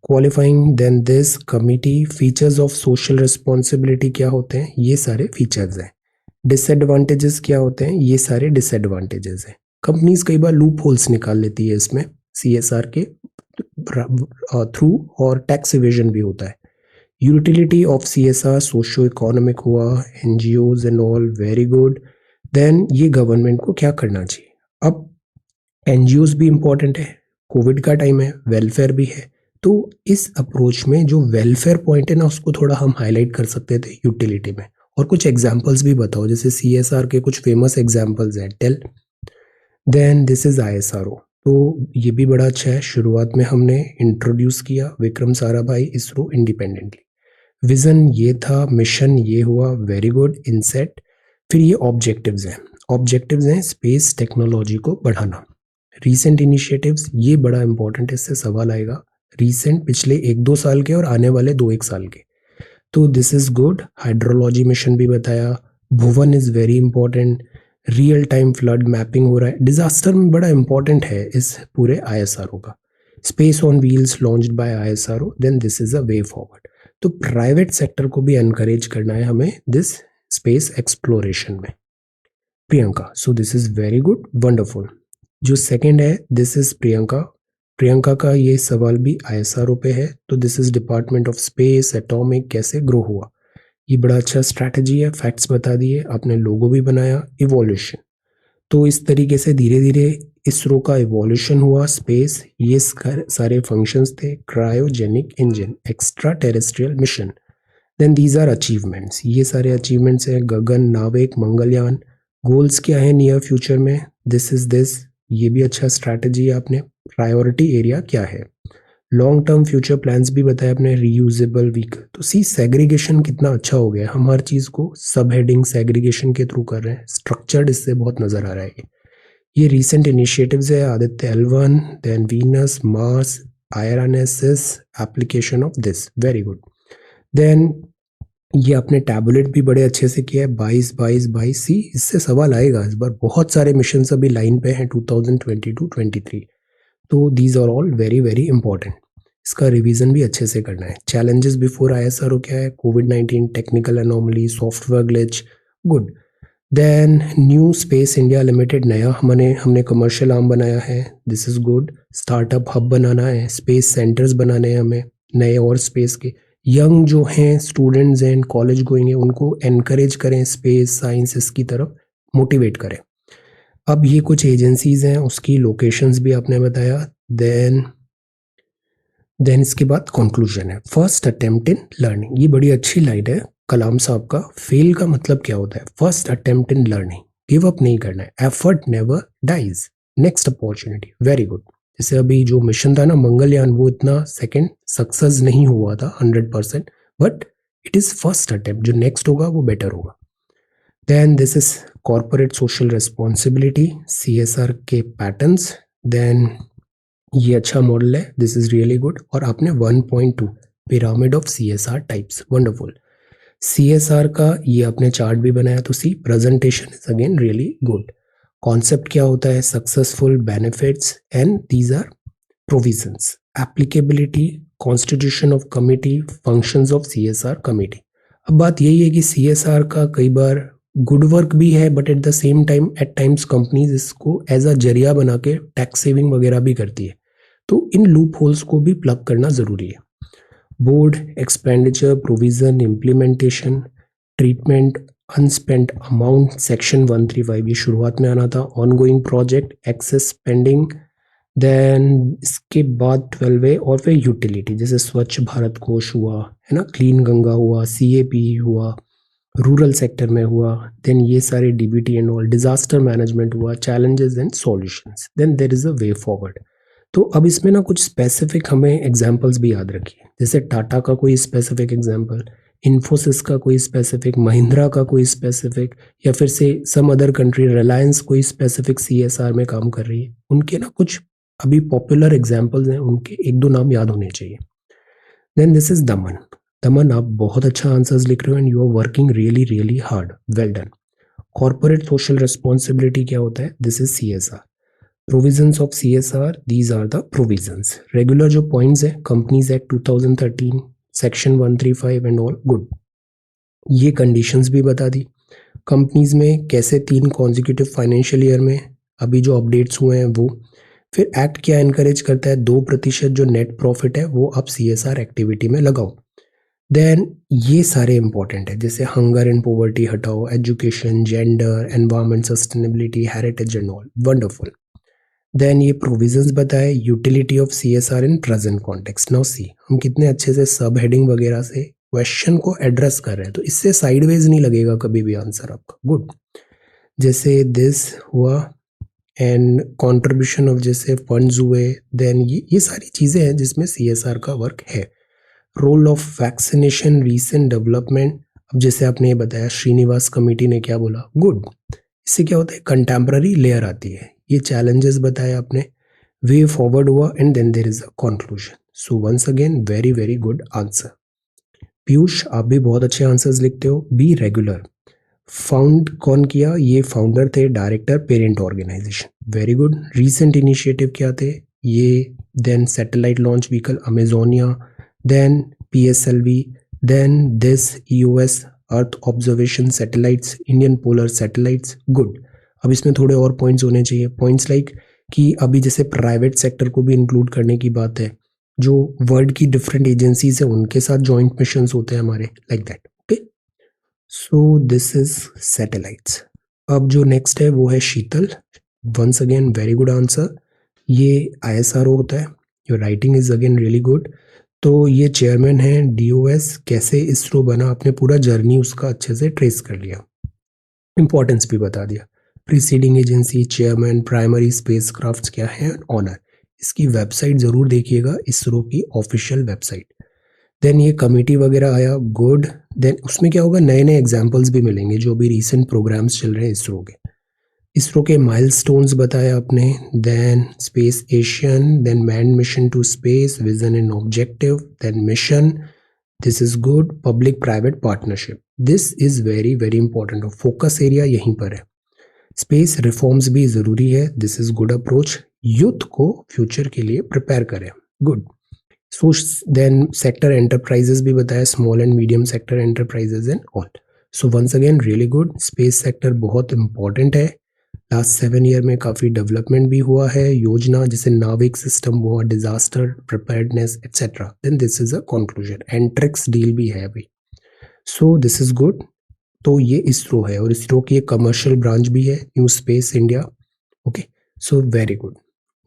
Speaker 1: Qualifying, then this committee, features of social responsibility क्या होते हैं, ये सारे फीचर्स हैं। डिसएडवांटेजेस क्या होते हैं, ये सारे डिसएडवांटेजेस हैं। कंपनीज कई बार लूप होल्स निकाल लेती है इसमें CSR के थ्रू, और टैक्स इवेजन भी होता है। Utility of CSR, socio economic हुआ, NGOs and all, very good. Then ये गवर्नमेंट को क्या करना चाहिए। अब NGOs भी इंपॉर्टेंट है, कोविड का टाइम है, वेलफेयर भी है, तो इस अप्रोच में जो वेलफेयर पॉइंट है ना, उसको थोड़ा हम हाईलाइट कर सकते थे यूटिलिटी में। और कुछ एग्जाम्पल्स भी बताओ, जैसे CSR के कुछ फेमस एग्जाम्पल्स हैं, tell. Then this is ISRO, तो ये भी बड़ा अच्छा है। शुरुआत में हमने इंट्रोड्यूस किया विक्रम साराभाई, इसरो इंडिपेंडेंटली। विजन ये था, मिशन ये हुआ, वेरी गुड। इनसेट, फिर ये ऑब्जेक्टिव्स हैं। ऑब्जेक्टिव्स हैं स्पेस टेक्नोलॉजी को बढ़ाना। रीसेंट इनिशिएटिव्स, ये बड़ा इंपॉर्टेंट है, इससे सवाल आएगा। रीसेंट पिछले 1-2 साल के और आने वाले 2-1 साल के, तो this is good. Hydrology mission भी बताया। Bhuvan is very important. Real time flood mapping हो रहा है, डिजास्टर में बड़ा इंपॉर्टेंट है इस पूरे ISRO का। Space on wheels launched by ISRO, then this is a way forward. तो प्राइवेट सेक्टर को भी एनकरेज करना है हमें दिस स्पेस एक्सप्लोरेशन में। प्रियंका, सो this is very good, wonderful. जो सेकंड है, दिस इज प्रियंका। प्रियंका का ये सवाल भी ISRO पे है, तो this is department of space, atomic, कैसे ग्रो हुआ। ये बड़ा अच्छा स्ट्रैटेजी है, फैक्ट्स बता दिए, आपने लोगो भी बनाया। इवोल्यूशन, तो इस तरीके से धीरे धीरे इसरो का इवोल्यूशन हुआ। स्पेस, ये सारे फंक्शंस थे। Cryogenic engine, extra terrestrial mission, then these are achievements, ये सारे अचीवमेंट्स हैं। गगन, नाविक, मंगलयान। गोल्स क्या है नियर फ्यूचर में, दिस इज दिस, ये भी अच्छा स्ट्रैटेजी है आपने। प्रायोरिटी एरिया क्या है, लॉन्ग टर्म फ्यूचर प्लान्स भी बताया आपने। रीयूजेबल व्हीकल, तो सी सेग्रीगेशन कितना अच्छा हो गया, हम हर चीज को सब हेडिंग सेग्रीगेशन के थ्रू कर रहे हैं। स्ट्रक्चर्ड इससे बहुत नजर आ रहा है। ये रीसेंट इनिशिएटिव्स है, Aditya L1, then Venus, Mars, IRNSS, application of this, very good. Then ये आपने टैबुलेट भी बड़े अच्छे से किया है, 22-22-22। सी इससे सवाल आएगा इस बार, बहुत सारे मिशन अभी लाइन पे हैं 2022-23, तो these are all very important. इसका रिवीजन भी अच्छे से करना है। चैलेंजेस बिफोर ISRO क्या है, कोविड-19, technical anomaly, software glitch, good. Then new space India limited, नया हमने कमर्शियल आर्म बनाया है, this is good. Startup hub बनाना है, स्पेस सेंटर्स बनाने हैं हमें नए और स्पेस के। यंग जो हैं स्टूडेंट्स एंड कॉलेज गोइंग है, उनको एनकरेज करें स्पेस साइंस इसकी तरफ, मोटिवेट करें। अब ये कुछ एजेंसीज हैं, उसकी लोकेशंस भी आपने बताया। देन इसके बाद कंक्लूजन है, फर्स्ट अटेम्प्ट इन लर्निंग। ये बड़ी अच्छी लाइन है कलाम साहब का। फेल का मतलब क्या होता है? First attempt in learning, give up नहीं करना है, effort never dies, next opportunity, very good. जैसे अभी जो मिशन था ना मंगलयान, वो इतना सेकंड सक्सेस नहीं हुआ था 100%, but it is first attempt, जो नेक्स्ट होगा वो बेटर होगा। Then this is corporate social responsibility, CSR के पैटर्न्स। देन ये अच्छा मॉडल है, दिस इज रियली गुड। और आपने 1.2 pyramid of CSR types, wonderful. CSR का ये आपने चार्ट भी बनाया, तो see presentation is again really good. Concept क्या होता है? Successful benefits and these are provisions, applicability, constitution of committee, functions of CSR committee. अब बात यही है कि CSR का कई बार गुड वर्क भी है, but at the same time at times companies इसको एज अ जरिया बना के टैक्स सेविंग वगैरह भी करती है, तो इन लूप होल्स को भी प्लग करना जरूरी है। Board expenditure provision implementation treatment unspent amount, section 135 ये शुरुआत में आना था। Ongoing project excess spending. Then इसके बाद 12 है, और फिर यूटिलिटी, जैसे स्वच्छ भारत कोष हुआ है ना, क्लीन गंगा हुआ, CAP हुआ, रूरल सेक्टर में हुआ। देन ये सारे DBT and all, disaster management हुआ, challenges and solutions. Then there is a way forward. तो अब इसमें ना कुछ स्पेसिफिक हमें एग्जांपल्स भी याद रखिए, जैसे टाटा का कोई स्पेसिफिक एग्जांपल, इन्फोसिस का कोई स्पेसिफिक, महिंद्रा का कोई स्पेसिफिक, या फिर से सम अदर कंट्री, रिलायंस कोई स्पेसिफिक CSR में काम कर रही है, उनके ना कुछ अभी पॉपुलर एग्जांपल्स हैं, उनके एक दो नाम याद होने चाहिए। देन दिस इज दमन। दमन, आप बहुत अच्छा आंसर्स लिख रहे हो and you are working really really hard, well done. Corporate social responsibility क्या होता है? This is CSR। Provisions of CSR, these are the provisions. Regular जो पॉइंट्स है, companies act 2013, section 135 and all, good. ये conditions भी बता दी। Companies में कैसे 3 कॉन्जिक्यूटिव फाइनेंशियल ईयर में अभी जो अपडेट्स हुए हैं वो। फिर एक्ट क्या एनकरेज करता है? 2% जो नेट प्रॉफिट है वो आप CSR एक्टिविटी में लगाओ। देन ये सारे इंपॉर्टेंट है, जैसे हंगर एंड पॉवर्टी हटाओ, education, gender, environment, sustainability, heritage and all, wonderful. Then ये प्रोविजंस बताए, utility of CSR in present context. Now see, हम कितने अच्छे से सब हेडिंग वगैरह से क्वेश्चन को एड्रेस कर रहे हैं, तो इससे साइडवेज नहीं लगेगा कभी भी आंसर आपका, गुड। जैसे दिस हुआ एंड कंट्रीब्यूशन ऑफ जैसे फंड्स हुए, देन ये सारी चीजें हैं जिसमें CSR का वर्क है। Role of vaccination, recent development, अब जैसे आपने ये बताया श्रीनिवास कमेटी ने क्या बोला, गुड। इससे क्या होता है? कंटेम्प्ररी लेयर आती है। ये चैलेंजेस बताए आपने, वे फॉरवर्ड हुआ, and then there is a conclusion. So once again very very good answer. Piyush, आप भी बहुत अच्छे आंसर्स लिखते हो। बी रेगुलर, फाउंड कौन किया? ये फाउंडर थे, director, parent organisation, very good. Recent initiative क्या थे? ये then satellite launch vehicle Amazonia, then PSLV, then this EOS earth observation satellites, Indian polar satellites, good. अब इसमें थोड़े और पॉइंट्स होने चाहिए, पॉइंट्स लाइक कि अभी जैसे प्राइवेट सेक्टर को भी इंक्लूड करने की बात है, जो वर्ल्ड की डिफरेंट एजेंसीज है उनके साथ जॉइंट मिशंस होते हैं हमारे, like that, okay. So this is satellites. अब जो नेक्स्ट है वो है Sheetal, once again very good answer. ये ISRO होता है, your writing is again really good. तो ये चेयरमैन है DOS, कैसे इसरो बना, आपने पूरा जर्नी उसका अच्छे से ट्रेस कर लिया, इंपॉर्टेंस भी बता दिया। Preceding agency, chairman, primary space craft क्या है, ऑनर। इसकी वेबसाइट जरूर देखिएगा, इसरो की ऑफिशियल वेबसाइट। देन ये कमेटी वगैरह आया, गुड। देन उसमें क्या होगा, नए नए एग्जाम्पल्स भी मिलेंगे जो भी रिसेंट प्रोग्राम्स चल रहे हैं इसरो के। इसरो के माइलस्टोन्स बताया आपने, then space Asian, then man mission to space, vision and objective, then mission, this is good. Public private partnership, this is very very important, focus area यहीं पर है। स्पेस रिफॉर्म्स भी जरूरी है, this is good approach. Youth को future के लिए prepare करें, good. So then sector enterprises भी बताया, small and medium sector enterprises and all. So once again really good. Space sector बहुत इंपॉर्टेंट है, लास्ट 7 ईयर में काफ़ी डेवलपमेंट भी हुआ है, योजना जैसे नाविक सिस्टम हुआ, disaster preparedness etcetera. Then this is a conclusion, Antrix deal भी है अभी। So this is good. तो ये इसरो है और इसरो की एक कमर्शियल ब्रांच भी है, न्यू स्पेस इंडिया। ओके, सो वेरी गुड।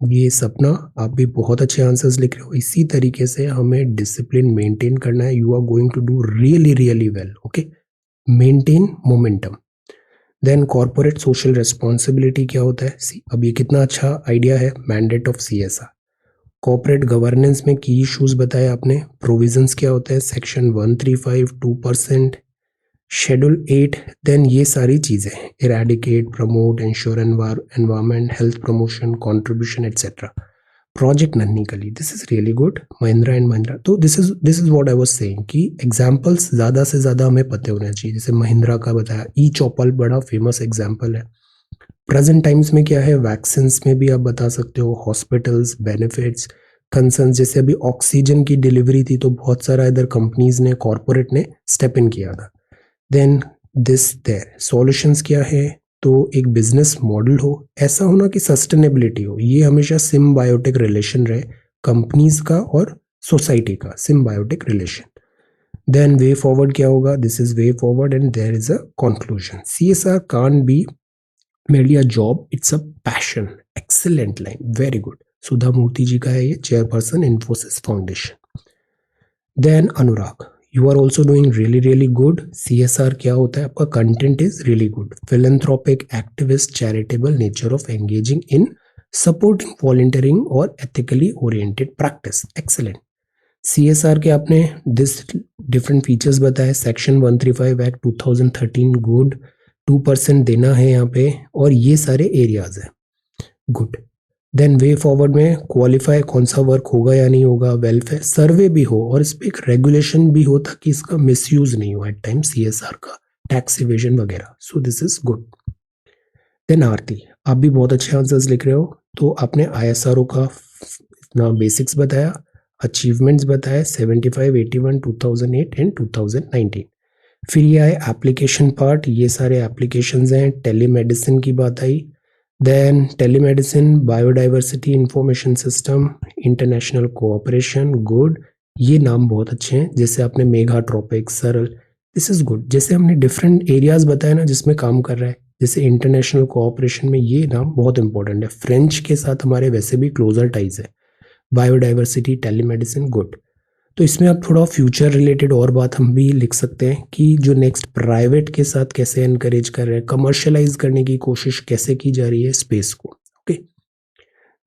Speaker 1: ये सपना, आप भी बहुत अच्छे आंसर्स लिख रहे हो। इसी तरीके से हमें डिसिप्लिन मेंटेन करना है। You are going to do really really well. Okay, maintain momentum. Then corporate social responsibility क्या होता है? अब ये कितना अच्छा आइडिया है, mandate of CSR। Corporate governance में की इश्यूज बताए आपने, प्रोविजंस क्या होता है, सेक्शन 135, 2%, शेड्यूल 8। देन ये सारी चीजें, eradicate, promote, ensure environment, health promotion, contribution etcetera. Project Nanhi Kali, this is really good. Mahindra and Mahindra, so this is what I was saying कि एग्जांपल्स ज्यादा से ज्यादा हमें पते होने चाहिए। जैसे महिंद्रा का बताया, ई चौपल बड़ा फेमस एग्जांपल है। प्रेजेंट टाइम्स में क्या है, वैक्सीन में भी आप बता सकते हो, हॉस्पिटल्स, बेनिफिट्स, कंसर्न। जैसे अभी ऑक्सीजन की डिलीवरी थी तो बहुत सारा इधर कंपनीज ने, कॉर्पोरेट ने स्टेप इन किया था। देन दिस देयर सॉल्यूशंस क्या है, तो एक बिजनेस मॉडल हो, ऐसा होना कि सस्टेनेबिलिटी हो। ये हमेशा सिम्बायोटिक रिलेशन रहे कंपनीज का और सोसाइटी का, symbiotic relation. Then way forward क्या होगा, this is way forward and there is a conclusion. CSR can't be merely a job, it's a passion. Excellent line, very good. Sudha Murthy ji का है ये, chairperson Infosys foundation. Then Anurag, you are also doing really really good. CSR क्या होता है आपका, content is really good, philanthropic, activist, charitable, nature of engaging in supporting, volunteering और ethically oriented practice. Excellent. CSR के आपने दिस डिफरेंट फीचर्स बताए, section 135 act 2013 good, 2% देना है यहाँ पे, और ये सारे एरियाज है, गुड। देन वे फॉरवर्ड में क्वालिफाई, कौन सा वर्क होगा या नहीं होगा, वेलफेयर सर्वे भी हो और इस पर एक रेगुलेशन भी हो ताकि इसका मिसयूज नहीं हो एट टाइम CSR का, टैक्स इवेजन वगैरह। So this is good. Then Aarti, आप भी बहुत अच्छे आंसर्स लिख रहे हो। तो आपने ISRO का इतना बेसिक्स बताया, अचीवमेंट्स बताए, 75, 81, 2008 एंड 2019। फिर ये आए एप्लीकेशन पार्ट, ये सारे एप्लीकेशंस हैं। टेलीमेडिसिन की बात आई, then telemedicine, biodiversity information system, international cooperation, good. ये नाम बहुत अच्छे हैं, जैसे आपने मेगाट्रॉपिक, सरल, दिस इज गुड। जैसे हमने डिफरेंट एरियाज बताए ना जिसमें काम कर रहा है, जैसे इंटरनेशनल कोऑपरेशन में ये नाम बहुत इंपॉर्टेंट है, फ्रेंच के साथ हमारे वैसे भी क्लोजर टाइज है। Biodiversity, telemedicine, good. तो इसमें आप थोड़ा फ्यूचर रिलेटेड और बात हम भी लिख सकते हैं कि जो नेक्स्ट प्राइवेट के साथ कैसे एनकरेज कर रहे हैं, कमर्शियलाइज करने की कोशिश कैसे की जा रही है स्पेस को। Okay,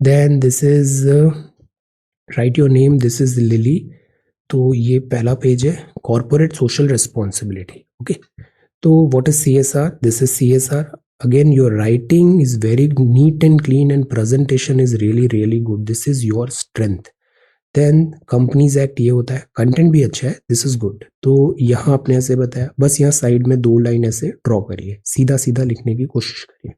Speaker 1: then this is write your name, this is Lily. तो ये पहला पेज है, कॉर्पोरेट सोशल रिस्पॉन्सिबिलिटी। ओके, तो what is CSR, this is CSR। Again your writing is very neat and clean and presentation is really really good, this is your strength. Then companies act ये होता है, content भी अच्छा है, this is good. तो यहाँ आपने ऐसे बताया, बस यहाँ साइड में 2 लाइन ऐसे ड्रॉ करिए, सीधा सीधा लिखने की कोशिश करिए।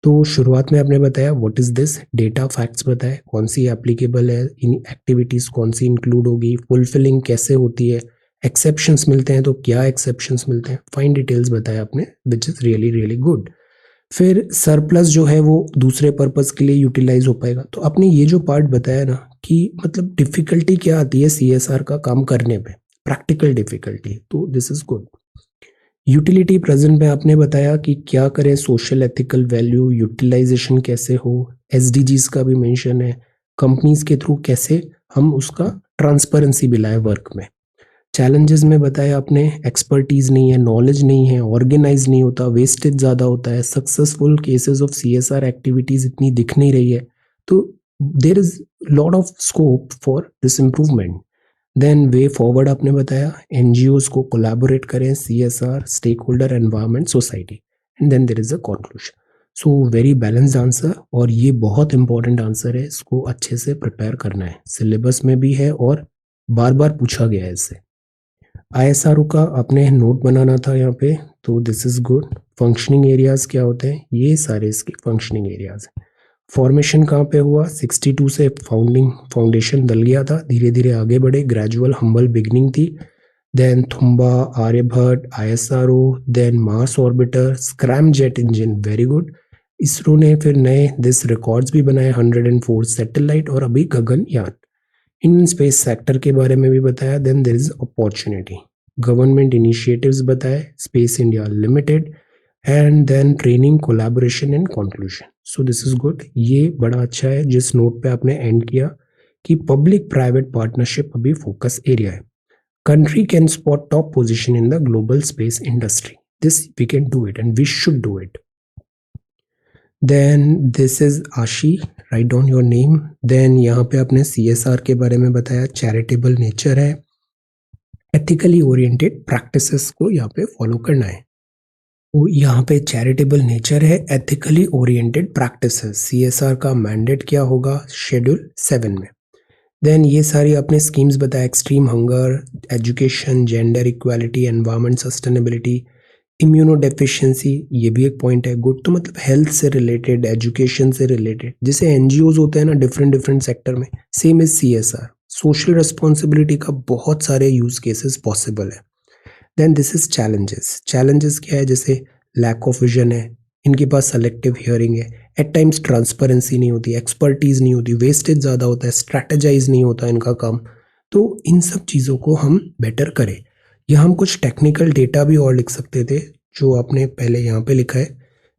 Speaker 1: तो शुरुआत में आपने बताया what is this, data facts बताए, कौन सी एप्लीकेबल है, इन एक्टिविटीज कौन सी इंक्लूड होगी, फुलफिलिंग कैसे होती है, एक्सेप्शंस मिलते हैं तो क्या एक्सेप्शंस मिलते हैं, फाइन डिटेल्स बताया आपने, which is really really good. फिर सरप्लस जो है वो दूसरे पर्पस के लिए यूटिलाइज हो पाएगा। तो आपने ये जो पार्ट बताया ना कि मतलब डिफिकल्टी क्या आती है CSR का काम करने पे, प्रैक्टिकल डिफिकल्टी, तो this is good. Utility present में आपने बताया कि क्या करें, सोशल एथिकल वैल्यू, यूटिलाइजेशन कैसे हो, SDGs का भी मेंशन है, कंपनीज के थ्रू कैसे हम उसका ट्रांसपेरेंसी भी लाए वर्क में। चैलेंजेस में बताया आपने, एक्सपर्टीज नहीं है, नॉलेज नहीं है, ऑर्गेनाइज नहीं होता, वेस्टेज ज़्यादा होता है, successful cases of CSR activities इतनी दिख नहीं रही है, तो there is lot of scope for this improvement. Then way forward आपने बताया, NGOs को कोलैबोरेट करें, CSR, stakeholder, environment, society, and then there is a conclusion. So very balanced answer, और ये बहुत इंपॉर्टेंट आंसर है, इसको अच्छे से प्रिपेयर करना है, सिलेबस में भी है और बार बार पूछा गया है इससे। ISRO का आपने नोट बनाना था यहाँ पे, तो this is good. Functioning areas क्या होते हैं, ये सारे इसके फंक्शनिंग एरियाज हैं। फॉर्मेशन कहाँ पे हुआ, 62 से फाउंडेशन डल गया था, धीरे धीरे आगे बढ़े, ग्रेजुअल हम्बल बिगनिंग थी। Then Thumba, Aryabhata, ISRO, then Mars orbiter, scramjet engine, very good. ISRO ने फिर नए दिस रिकॉर्ड्स भी बनाए, 104 सैटेलाइट, और अभी गगनयान। इंडियन स्पेस सेक्टर के बारे में भी बताया। Then there is opportunity, government initiatives बताए, space India limited, and then training, collaboration and conclusion. So this is good. ये बड़ा अच्छा है जिस नोट पे आपने एंड किया कि पब्लिक प्राइवेट पार्टनरशिप अभी फोकस एरिया है। Country can spot top position in the global space industry. This we can do it and we should do it. Then this is Ashi, write down your name. Then यहाँ पे आपने CSR के बारे में बताया, charitable nature है, ethically oriented practices को यहाँ पे फॉलो करना है। तो यहाँ पे चैरिटेबल नेचर है, एथिकली ओरिएंटेड प्रैक्टिसेस, CSR का मैंडेट क्या होगा शेड्यूल 7 में। देन ये सारी आपने स्कीम्स बताया, extreme hunger, education, gender equality, environment sustainability, immuno deficiency, ये भी एक पॉइंट है। गुड, तो मतलब हेल्थ से रिलेटेड, एजुकेशन से रिलेटेड, जैसे एनजीओज होते हैं ना डिफरेंट डिफरेंट सेक्टर में, same is CSR, social responsibility का बहुत सारे यूज केसेस पॉसिबल है। Then this is challenges. Challenges क्या है, जैसे लैक ऑफ विजन है, इनके पास सेलेक्टिव हियरिंग है, एट टाइम्स ट्रांसपेरेंसी नहीं होती, एक्सपर्टीज नहीं होती, वेस्टेज ज़्यादा होता है, स्ट्रैटेजाइज नहीं होता इनका काम। तो इन सब चीज़ों को हम बेटर करें। या हम कुछ टेक्निकल डेटा भी और लिख सकते थे जो आपने पहले यहाँ पे लिखा है,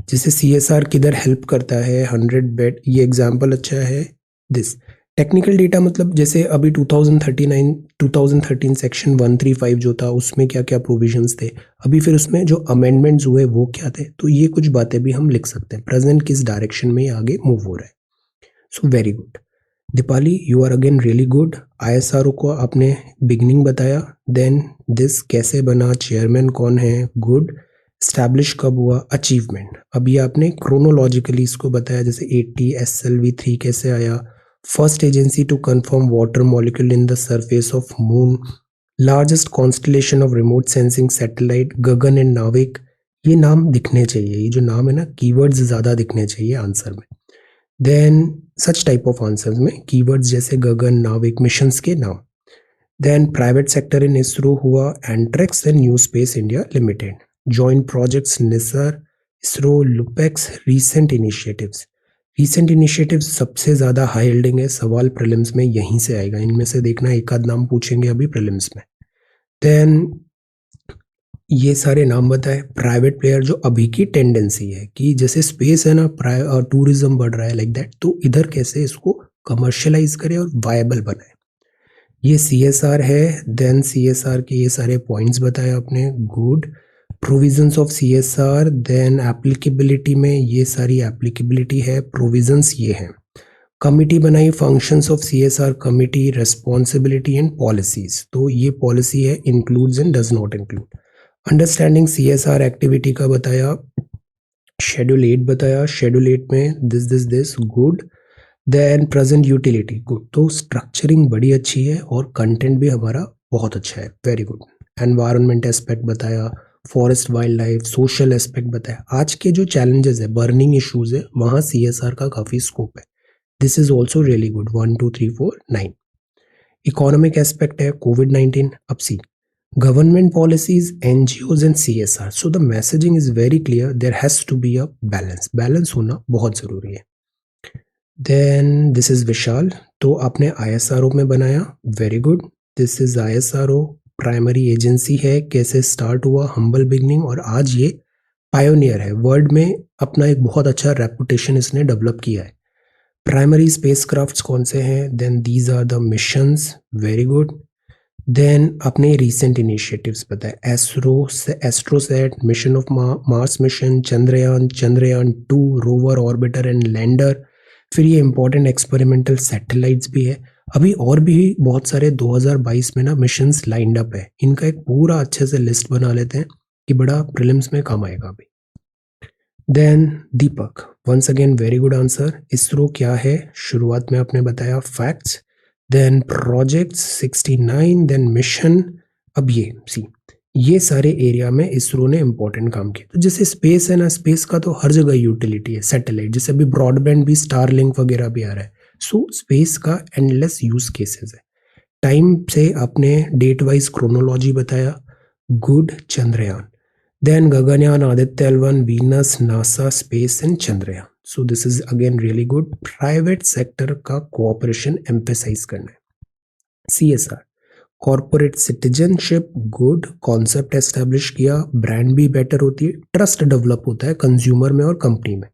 Speaker 1: जैसे CSR किधर हेल्प करता है, 100 बेड, ये एग्जाम्पल अच्छा है। दिस टेक्निकल डेटा मतलब जैसे अभी 2013 सेक्शन 135 जो था उसमें क्या क्या प्रोविजंस थे, अभी फिर उसमें जो अमेंडमेंट्स हुए वो क्या थे, तो ये कुछ बातें भी हम लिख सकते हैं, प्रेजेंट किस डायरेक्शन में ये आगे मूव हो रहा है। So very good Deepali, you are again really good. ISRO को आपने बिगनिंग बताया, देन दिस कैसे बना, चेयरमैन कौन है, गुड। स्टैब्लिश कब हुआ, अचीवमेंट, अभी आपने क्रोनोलॉजिकली इसको बताया, जैसे 80 SLV-3 कैसे आया, first agency to confirm water molecule in the surface of moon, largest constellation of remote sensing satellite, Gagan and NavIC. ये नाम दिखने चाहिए, ये जो नाम है ना, कीवर्ड्स ज्यादा दिखने चाहिए आंसर में। Then such type of answers में कीवर्ड्स जैसे गगन, नाविक, मिशंस के नाम। Then private sector in ISRO हुआ Antrix and new space India limited, joint projects NISAR, ISRO, LUPEX, recent initiatives. Recent initiative सबसे ज्यादा हाई यील्डिंग है, सवाल प्रीलिम्स में यहीं से आएगा, इनमें से देखना एक आध नाम पूछेंगे अभी प्रीलिम्स में। देन ये सारे नाम बताए, प्राइवेट प्लेयर जो अभी की टेंडेंसी है कि जैसे स्पेस है ना, टूरिज्म बढ़ रहा है लाइक दैट, तो इधर कैसे इसको कमर्शियलाइज करें और वायबल बनाए, ये CSR है। देन CSR के ये सारे पॉइंट्स बताए आपने, good. Provisions of CSR, then applicability में ये सारी एप्लीकेबिलिटी है, प्रोविजंस ये हैं। कमिटी बनाई, functions of CSR committee, responsibility and policies, तो ये पॉलिसी है, includes and does not include. Understanding CSR activity का बताया, शेड्यूल 8 बताया, शेड्यूल 8 में this good. Then present utility, good, तो स्ट्रक्चरिंग बड़ी अच्छी है और कंटेंट भी हमारा बहुत अच्छा है, वेरी गुड। एनवायरनमेंट एस्पेक्ट बताया, forest wild life, social aspect बताया। आज के जो चैलेंजेस है, बर्निंग इश्यूज है, वहाँ CSR का काफ़ी स्कोप है, this is also really good. 1 2 3 4 9। Economic aspect है, COVID-19, अब सी government policies, NGOs and CSR. So the messaging is very clear. There has to be a balance. Balance होना बहुत ज़रूरी है। Then this is Vishal. तो आपने ISRO में बनाया, very good. This is ISRO, primary agency है, कैसे स्टार्ट हुआ, हम्बल बिगनिंग, और आज ये पायोनियर है, वर्ल्ड में अपना एक बहुत अच्छा रेपुटेशन इसने डेवलप किया है। प्राइमरी स्पेसक्राफ्ट्स कौन से हैं, then these are the missions, very good. Then अपने रिसेंट इनिशिएटिव्स बताए, AstroSat, mission of Mars mission, Chandrayaan 2, rover, orbiter and lander. फिर ये इंपॉर्टेंट एक्सपेरिमेंटल सैटेलाइट्स भी है। अभी और भी बहुत सारे 2022 में ना मिशंस लाइंड अप है, इनका एक पूरा अच्छे से लिस्ट बना लेते हैं कि बड़ा प्रीलिम्स में काम आएगा अभी। Then Deepak, once again very good answer. ISRO क्या है, शुरुआत में आपने बताया facts, then projects 69, then mission. अब ये सारे एरिया में इसरो ने इंपॉर्टेंट काम किया। तो जैसे स्पेस है ना, स्पेस का तो हर जगह यूटिलिटी है, सैटेलाइट, जैसे अभी ब्रॉडबैंड भी, स्टारलिंक वगैरह भी आ रहा है। सो स्पेस का एंडलेस यूज केसेस है। टाइम से आपने डेट वाइज क्रोनोलॉजी बताया, good. Chandrayaan, then Gaganyaan, Aditya L1, Venus, NASA, space and Chandrayaan. So this is again really good. Private sector का कोऑपरेशन एम्फेसाइज करना है। CSR, corporate citizenship good, concept establish किया, brand भी better होती है, ट्रस्ट डेवलप होता है कंज्यूमर में और कंपनी में।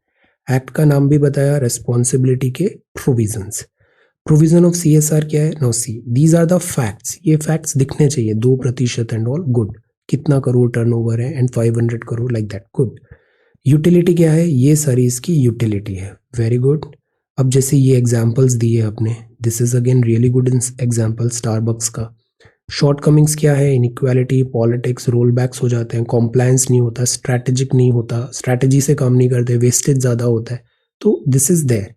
Speaker 1: एक्ट का नाम भी बताया, रेस्पॉन्सिबिलिटी के प्रोविजंस। प्रोविजन ऑफ CSR क्या है? No see these are the facts, ये फैक्ट्स दिखने चाहिए, 2% एंड ऑल गुड, कितना करोड़ टर्नओवर है and 500 crore like that good. Utility क्या है? ये सारी इसकी यूटिलिटी है, वेरी गुड। अब जैसे ये एग्जांपल्स दिए आपने, this is again really good example Starbucks का। शॉर्टकमिंग्स क्या है? इनइक्वालिटी, पॉलिटिक्स, रोल बैक्स हो जाते हैं, कॉम्प्लायंस नहीं होता, स्ट्रैटेजिक नहीं होता, स्ट्रैटेजी से काम नहीं करते, वेस्टेज ज़्यादा होता है, तो दिस इज देयर।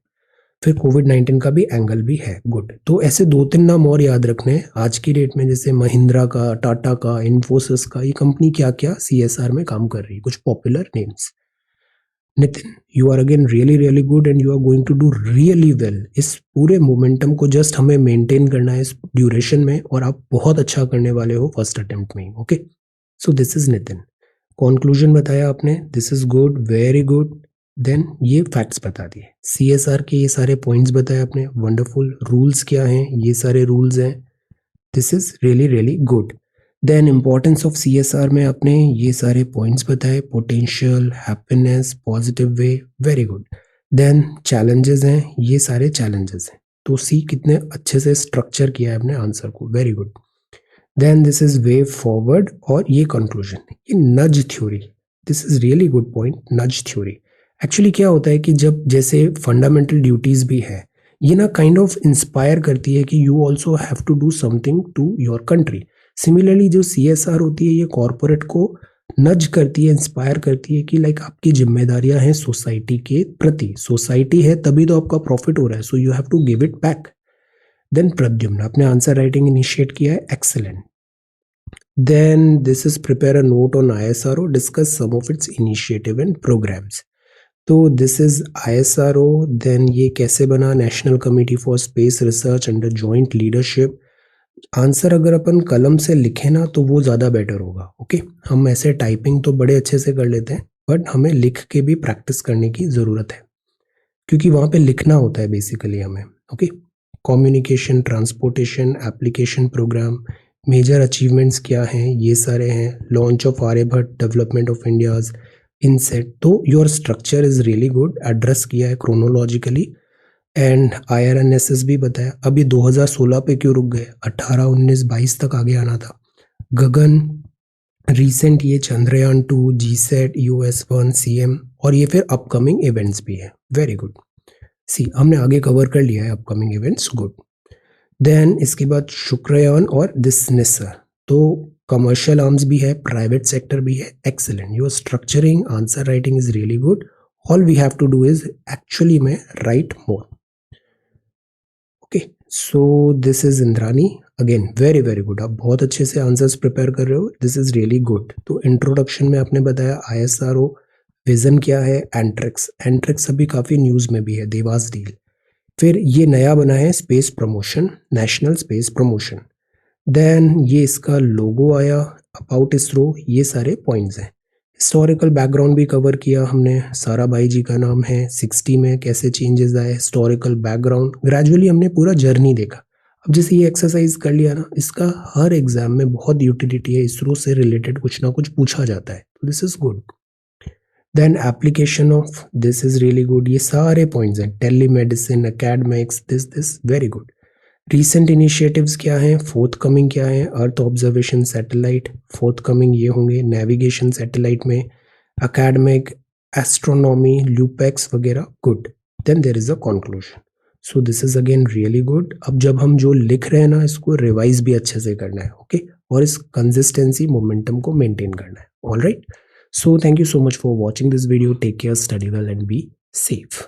Speaker 1: फिर कोविड-19 का भी एंगल भी है, गुड। तो ऐसे 2-3 नाम और याद रखने हैं आज की डेट में, जैसे महिंद्रा का, टाटा का, इन्फोसिस का, ये कंपनी क्या क्या CSR में काम कर रही है, कुछ popular names. Nitin, you are again really good and you are going to do really well. इस पूरे मोमेंटम को जस्ट हमें मेंटेन करना है इस ड्यूरेशन में, और आप बहुत अच्छा करने वाले हो फर्स्ट अटेम्प्ट में ही, okay. So this is Nitin. Conclusion बताया आपने, this is good, very good. Then ये फैक्ट्स बता दिए, CSR के ये सारे पॉइंट्स बताए आपने, वंडरफुल। रूल्स क्या हैं? ये सारे रूल्स हैं, this is really good. Then importance of CSR में आपने ये सारे पॉइंट्स बताए, potential, happiness, positive way, very good. Then challenges हैं, ये सारे चैलेंजेस हैं, तो सी कितने अच्छे से स्ट्रक्चर किया है अपने आंसर को, very good. Then this is way forward, और ये कंक्लूजन, ये nudge theory, this is really good point, nudge theory. Actually क्या होता है कि जब जैसे फंडामेंटल ड्यूटीज भी है, ये ना काइंड ऑफ इंस्पायर करती है कि you also have to do something to your country. Similarly जो CSR होती है, ये कॉरपोरेट को नज करती है, इंस्पायर करती है कि लाइक आपकी जिम्मेदारियां हैं सोसाइटी के प्रति, सोसाइटी है तभी तो आपका प्रॉफिट हो रहा है, so you have to give it back. Then Pradyumna, आपने आंसर राइटिंग इनिशिएट किया है, excellent. Then this is prepare a note on ISRO, discuss some of its initiative and programs. तो दिस इज ISRO, देन ये कैसे बना? National committee for space research under joint leadership. Answer अगर अपन कलम से लिखे ना तो वो ज़्यादा बेटर होगा, ओके। हम ऐसे टाइपिंग तो बड़े अच्छे से कर लेते हैं, बट हमें लिख के भी प्रैक्टिस करने की ज़रूरत है, क्योंकि वहाँ पे लिखना होता है बेसिकली हमें, okay. Communication, transportation, application programme, major achievements क्या हैं, ये सारे हैं। Launch of Aryabhata, development of India's INSAT. तो your structure is really good, address किया है क्रोनोलॉजिकली, एंड IRNSS भी बताया। अभी 2016 पे क्यों रुक गए? 18, 19, 22 तक आगे आना था। गगन, रिसेंट ये चंद्रयान 2, GSAT, US1, CM, और ये फिर अपकमिंग इवेंट्स भी है, वेरी गुड। सी हमने आगे कवर कर लिया है अपकमिंग इवेंट्स, गुड। देन इसके बाद शुक्रयान और दिस निसर, तो कमर्शियल आर्म्स भी है, प्राइवेट सेक्टर भी है, excellent. Your structuring, answer writing is really good. All we have to do is actually में write more, okay. So this is Indrani, again very good, आप बहुत अच्छे से आंसर्स प्रिपेयर कर रहे हो, दिस इज रियली गुड। तो इंट्रोडक्शन में आपने बताया ISRO, विजन क्या है, एंट्रिक्स अभी काफ़ी न्यूज़ में भी है, देवास डील। फिर ये नया बना है space promotion, national space promotion. Then ये इसका लोगो आया, अबाउट इसरो, ये सारे पॉइंट्स हैं। हिस्टोरिकल बैकग्राउंड भी कवर किया हमने, साराभाई जी का नाम है, 60 में कैसे चेंजेस आए, हिस्टोरिकल बैकग्राउंड, ग्रेजुअली हमने पूरा जर्नी देखा। अब जैसे ये एक्सरसाइज कर लिया ना, इसका हर एग्जाम में बहुत यूटिलिटी है, इसरो से रिलेटेड कुछ ना कुछ पूछा जाता है, तो this is good. Then application of, this is really good, ये सारे पॉइंट्स हैं, telemedicine, academics, this very good. Recent initiatives क्या हैं, फोर्थ कमिंग क्या है, earth observation satellite, forthcoming ये होंगे, नेविगेशन सैटेलाइट में, एकेडमिक, एस्ट्रोनॉमी, लूपेक्स वगैरह, good. Then there is a conclusion, so this is again really good. अब जब हम जो लिख रहे हैं ना, इसको रिवाइज भी अच्छे से करना है, ओके, और इस कंसिस्टेंसी मोमेंटम को मेंटेन करना है, all right. So thank you so much for watching this video. Take care, study well and be safe.